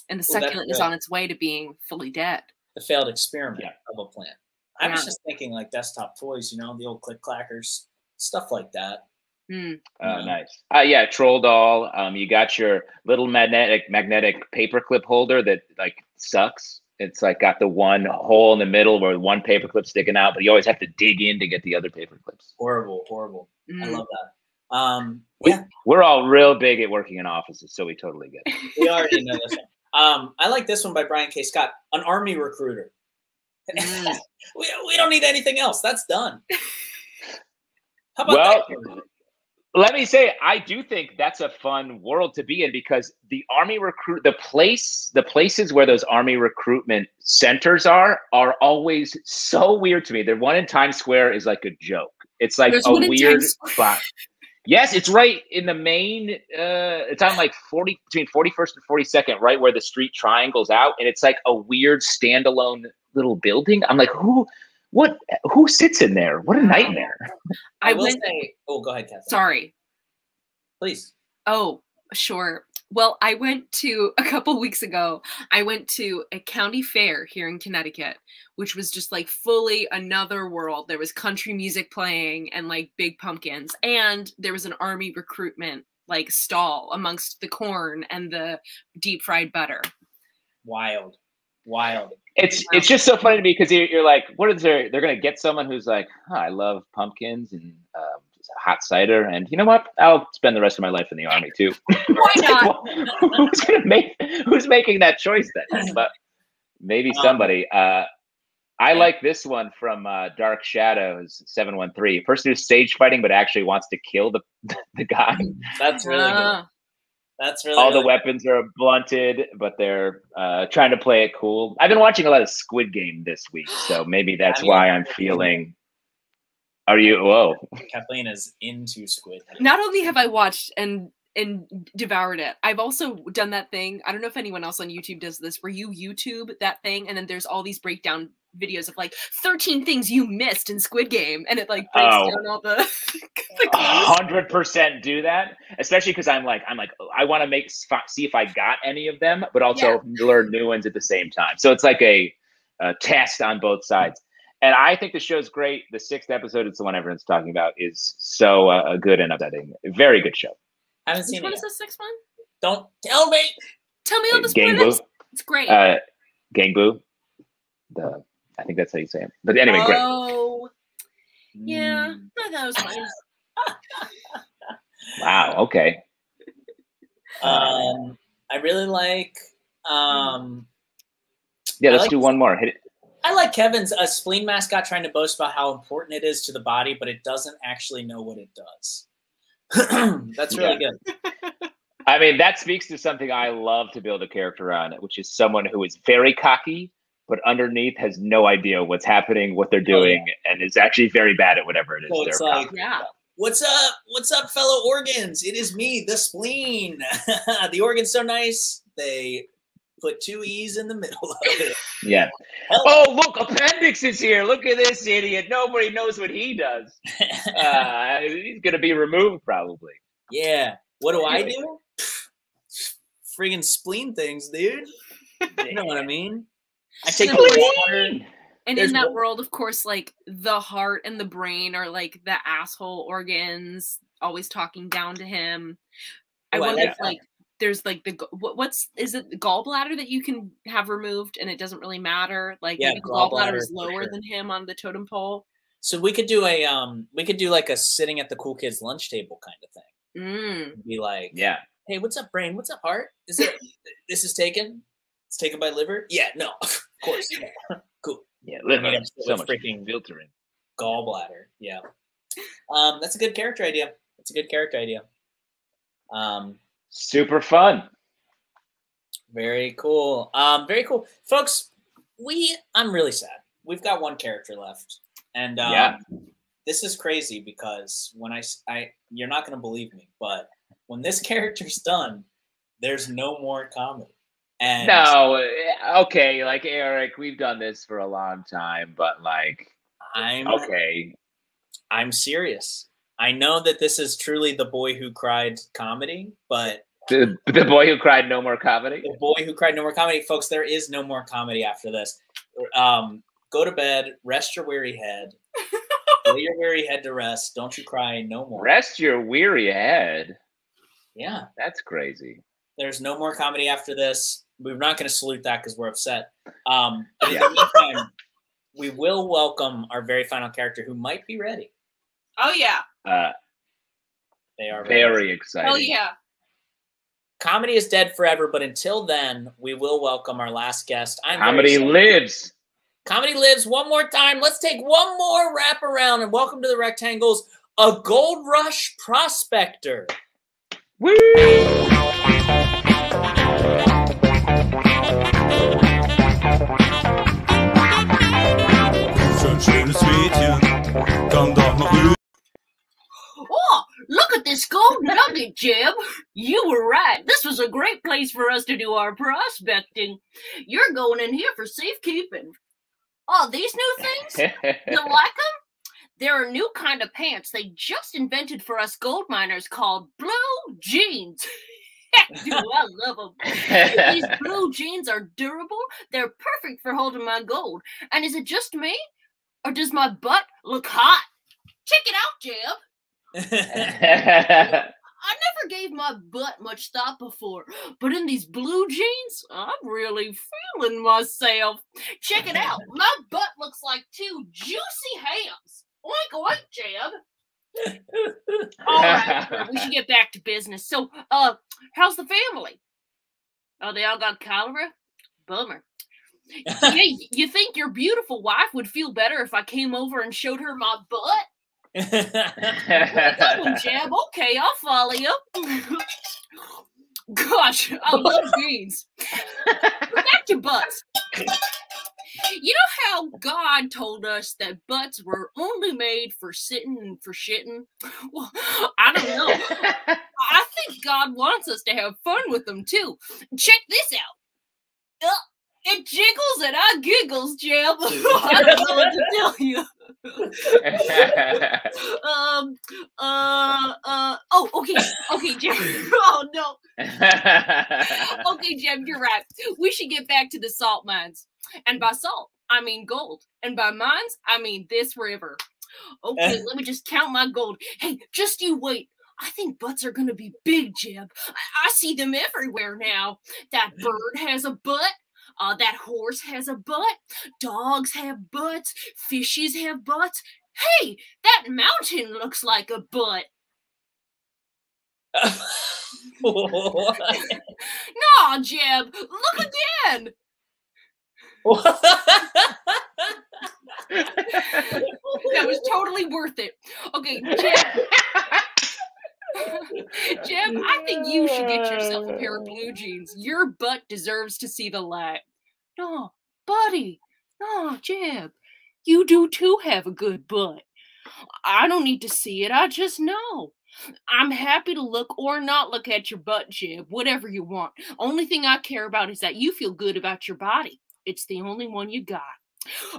and the succulent is on its way to being fully dead. The failed experiment of a plant. I was just thinking like desktop toys, you know, the old click clackers, stuff like that. Nice. Yeah, troll doll. You got your little magnetic paperclip holder that like sucks. It's like got the one hole in the middle where one paperclip sticking out, but you always have to dig in to get the other paperclips. Horrible. I love that. We're all real big at working in offices, so we totally get it. We already know this one. I like this one by Brian K. Scott, an army recruiter. We don't need anything else. That's done. How about that? Let me say, I do think that's a fun world to be in because the army the places where those army recruitment centers are always so weird to me. The one in Times Square is like a joke. It's like a weird spot. Yes, it's right in the main. It's on like between 41st and 42nd, right where the street triangles out, and it's like a weird standalone little building. I'm like, who sits in there? What a nightmare. I will say, go ahead, Catherine. Sorry. Please. Oh, sure. Well, a couple weeks ago, I went to a county fair here in Connecticut, which was just like fully another world. There was country music playing and like big pumpkins. And there was an army recruitment like stall amongst the corn and the deep fried butter. Wild. It's just so funny to me because you're like, they're going to get someone who's like, I love pumpkins and hot cider, and you know what? I'll spend the rest of my life in the army too. Why not? Who's making that choice then? But maybe somebody. I like this one from Dark Shadows 713. A person who's stage fighting but actually wants to kill the guy. That's really good. That's really all the weapons are blunted, but they're trying to play it cool. I've been watching a lot of Squid Game this week, so maybe that's why I'm feeling Are you? Whoa. Kathleen is into Squid Game. Not only have I watched and devoured it, I've also done that thing. I don't know if anyone else on YouTube does this, where you YouTube that thing and then there's all these breakdown videos of like 13 things you missed in Squid Game, and it like breaks down all the 100% do that, especially because I'm like I want to see if I got any of them, but also learn new ones at the same time. So it's like a test on both sides. And I think the show's great. The 6th episode, it's the one everyone's talking about, is so good and upsetting. Very good show. I haven't seen it. What is the 6th one? Don't tell me. Tell me all the spoilers. It's great. Gangboo. I think that's how you say it. But anyway, great. Oh, yeah. I thought it was fine. Wow. Okay. I really like. Yeah, let's do one more. Hit it. I like Kevin's spleen mascot trying to boast about how important it is to the body, but it doesn't actually know what it does. That's really good. I mean, that speaks to something I love to build a character on, which is someone who is very cocky, but underneath has no idea what's happening, what they're doing, and is actually very bad at whatever it is. So it's like, what's up? What's up, fellow organs? It is me, the spleen. The organ's so nice, they put 2 E's in the middle of it. Yeah. Oh, look, appendix is here. Look at this idiot. Nobody knows what he does. He's going to be removed probably. Yeah. What do I do? Friggin' spleen things, dude. You know what I mean? I take water. And in that world, of course, like the heart and the brain are like the asshole organs, always talking down to him. I wonder if like there's like is it the gallbladder that you can have removed and it doesn't really matter? Like maybe the gallbladder is lower than him on the totem pole. So we could do like a sitting at the cool kids lunch table kind of thing. Be like, hey, what's up, brain? What's up, heart? This is taken? It's taken by liver? Yeah, no, of course. Cool. Yeah, liver. So much freaking filtering. Gallbladder. Yeah. That's a good character idea. Super fun. Very cool. Very cool. Folks, I'm really sad. We've got one character left. And this is crazy because when you're not going to believe me, but when this character's done, there's no more comedy. And no, okay, like Eric, we've done this for a long time, but like I'm serious. I know that this is truly the boy who cried comedy, but the boy who cried no more comedy. The boy who cried no more comedy, folks. There is no more comedy after this. Go to bed, rest your weary head, lay your weary head to rest. Don't you cry no more. Rest your weary head. Yeah, that's crazy. There's no more comedy after this. We're not going to salute that because we're upset. But in the meantime, we will welcome our very final character who might be ready. Oh, yeah. They are very excited. Oh, yeah. Comedy is dead forever, but until then, we will welcome our last guest. Comedy lives. Comedy lives. One more time. Let's take one more wrap around and welcome to the Rectangles, a Gold Rush prospector. Woo! Oh, look at this gold nugget, Jeb. You were right. This was a great place for us to do our prospecting. You're going in here for safekeeping. Oh, these new things? You like them? They're a new kind of pants they just invented for us gold miners called blue jeans. Heck, do I love them. These blue jeans are durable. They're perfect for holding my gold. And is it just me? Or does my butt look hot? Check it out, Jeb. I never gave my butt much thought before, but in these blue jeans, I'm really feeling myself. Check it out. My butt looks like 2 juicy hams. Oink, oink, Jeb. All right, we should get back to business. So, how's the family? Oh, they all got cholera? Bummer. Yeah, you think your beautiful wife would feel better if I came over and showed her my butt? That one, Jeb. Okay, I'll follow you. Gosh, I love jeans. Back to butts. You know how God told us that butts were only made for sitting and for shitting? Well, I don't know. I think God wants us to have fun with them too. Check this out. It jiggles and I giggles, Jeb. I don't know what to tell you. Okay, Jeb. Oh no. Okay, Jeb, you're right. We should get back to the salt mines. And by salt, I mean gold. And by mines, I mean this river. Okay, let me just count my gold. Hey, just you wait. I think butts are gonna be big, Jeb. I see them everywhere now. That bird has a butt. That horse has a butt. Dogs have butts. Fishes have butts. Hey, that mountain looks like a butt. No, Jeb, look again. That was totally worth it. Okay, Jeb. Jeb, I think you should get yourself a pair of blue jeans. Your butt deserves to see the light. No, buddy. No, Jeb. You do too have a good butt. I don't need to see it. I just know. I'm happy to look or not look at your butt, Jeb. Whatever you want. Only thing I care about is that you feel good about your body. It's the only one you got.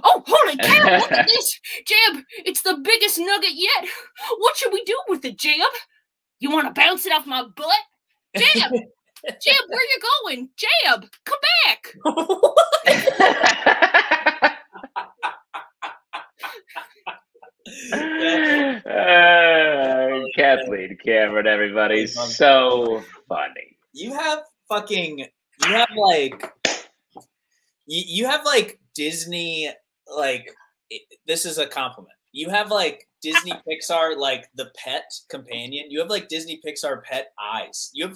Oh, holy cow, look at this. Jeb, it's the biggest nugget yet. What should we do with it, Jeb? You want to bounce it off my butt? Jeb! Jeb, where you going? Jeb, come back! Kathleen Cameron, everybody. So funny. You have Disney, this is a compliment. You have Disney Pixar, the pet companion. You have Disney Pixar pet eyes. You have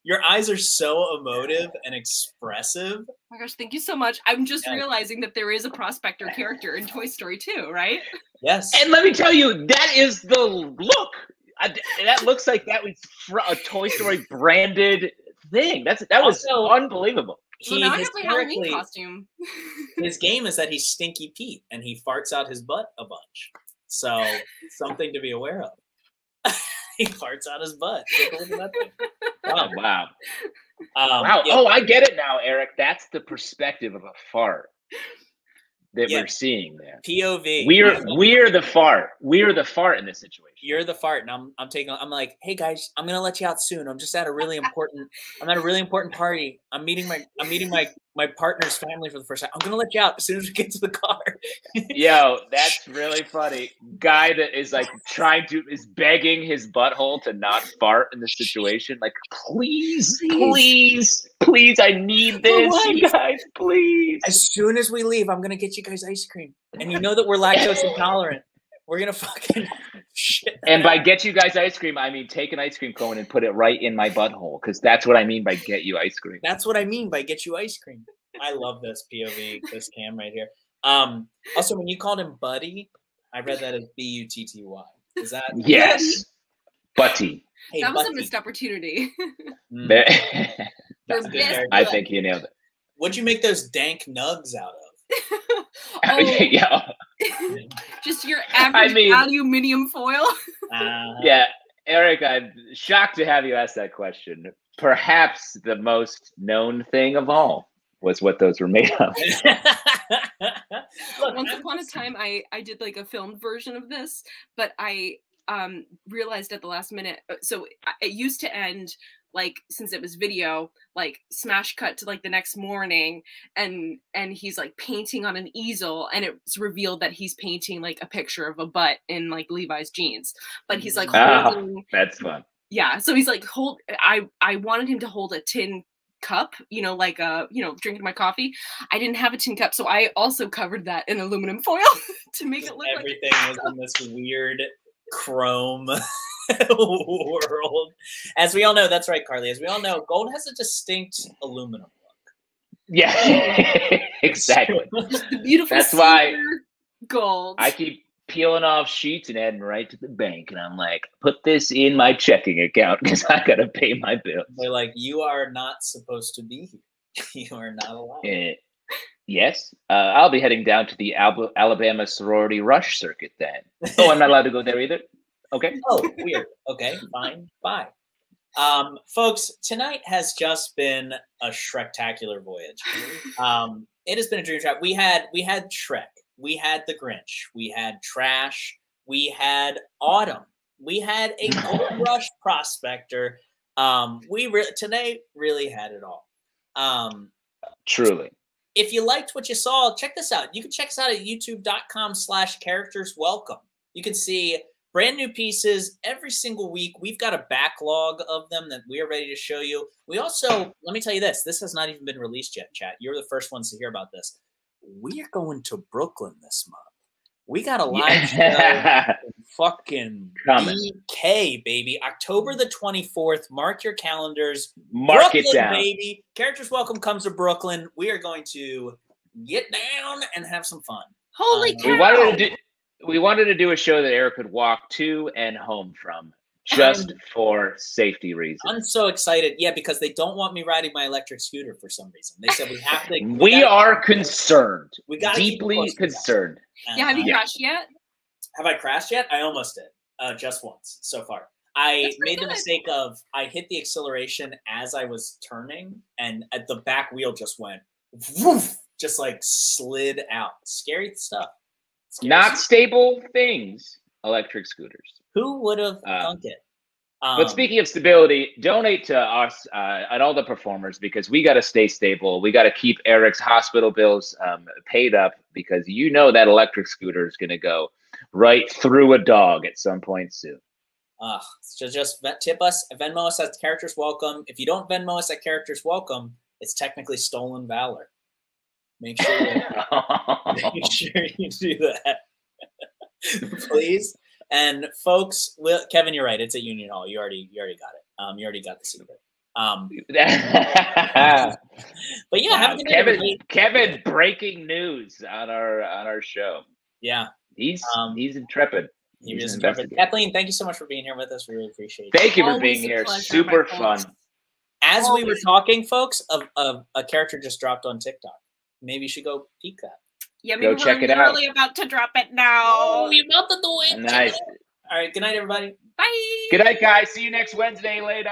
your eyes are so emotive and expressive. Oh my gosh, thank you so much. I'm just realizing that there is a Prospector character in Toy Story 2, right? Yes. And let me tell you, that is the look. That looks like that was a Toy Story branded thing. That was also unbelievable. Well, now I have my Halloween costume. His game is that he's Stinky Pete and he farts out his butt a bunch. So something to be aware of. He farts out his butt. Take a look at that thing. Oh, wow. Wow. Yeah. Oh, I get it now, Eric. That's the perspective of a fart that we're seeing there. POV. We're the fart. We're the fart in this situation. You're the fart, and I'm like, hey guys, I'm gonna let you out soon. I'm just at a really important party. I'm meeting my partner's family for the first time. I'm gonna let you out as soon as we get to the car. Yo, that's really funny. Guy that is is begging his butthole to not fart in this situation. Like, please, I need this, you guys, please. As soon as we leave, I'm gonna get you guys ice cream. And you know that we're lactose intolerant. We're gonna fucking shit. And by get you guys ice cream, I mean take an ice cream cone and put it right in my butthole, because that's what I mean by get you ice cream. That's what I mean by get you ice cream. I love this POV, this cam right here. Also, when you called him Buddy, I read that as B-U-T-T-Y. Is that yes? Buddy. Hey, that was a missed opportunity. I think you nailed it. What'd you make those dank nugs out of? Yeah. Just your average aluminium foil. Yeah, Eric, I'm shocked to have you ask that question. Perhaps the most known thing of all was what those were made of. Look, once upon a time, I did a filmed version of this, but I realized at the last minute. So it used to end since it was video, smash cut to the next morning, and he's painting on an easel, and it's revealed that he's painting a picture of a butt in Levi's jeans, but he's holding. That's fun. Yeah, so he's I wanted him to hold a tin cup, drinking my coffee. I didn't have a tin cup, so I also covered that in aluminum foil to make it look everything was in this weird chrome world. As we all know, that's right, Carly. As we all know, gold has a distinct aluminum look. Yeah, exactly. The beautiful. That's why gold. I keep peeling off sheets and adding right to the bank, and I'm like, put this in my checking account because I gotta pay my bills. They're like, you are not supposed to be here. You are not allowed. Yes, I'll be heading down to the Alabama sorority rush circuit then. Oh, I'm not allowed to go there either? Okay. Oh, weird. Okay, fine. Bye. Folks, tonight has just been a Shrek-tacular voyage. It has been a dream trap. We had Shrek. We had the Grinch. We had Trash. We had Autumn. We had a Gold Rush prospector. Today really had it all. Truly. If you liked what you saw, check this out. You can check us out at youtube.com/characterswelcome. You can see brand new pieces every single week. We've got a backlog of them that we are ready to show you. We also, let me tell you this has not even been released yet, chat. You're the first ones to hear about this. We're going to Brooklyn this month. We got a live show in fucking BK, baby. October the 24th. Mark your calendars. Mark Brooklyn, it down. Baby. Characters Welcome comes to Brooklyn. We are going to get down and have some fun. Holy cow. We wanted to do a show that Eric could walk to and home from, just for safety reasons. I'm so excited. Yeah, because they don't want me riding my electric scooter for some reason. They said we have to. We are concerned. We got deeply concerned. Yeah, have you crashed yet? Have I crashed yet? I almost did. Just once so far. I made the mistake of I hit the acceleration as I was turning, and at the back wheel just went woof, just like slid out. Scary stuff. Not stable things, electric scooters. Who would have thunk it? But speaking of stability, donate to us and all the performers, because we got to stay stable. We got to keep Eric's hospital bills paid up, because you know that electric scooter is going to go right through a dog at some point soon. So just tip us, Venmo us at Characters Welcome. If you don't Venmo us at Characters Welcome, it's technically stolen valor. Make sure you do that, please. And folks, Kevin, you're right. It's at Union Hall. You already got it. You already got the secret. But yeah, have a good night, Kevin, breaking news on our show. Yeah, he's intrepid. He's intrepid. Kathleen, thank you so much for being here with us. We really appreciate it. Thank you for being here. Super fun. As we were talking, folks, a character just dropped on TikTok. Maybe you should go peek that. Yeah, maybe we're literally about to drop it now. Oh, we're about to do it. Nice. All right. Good night, everybody. Bye. Good night, guys. See you next Wednesday. Later.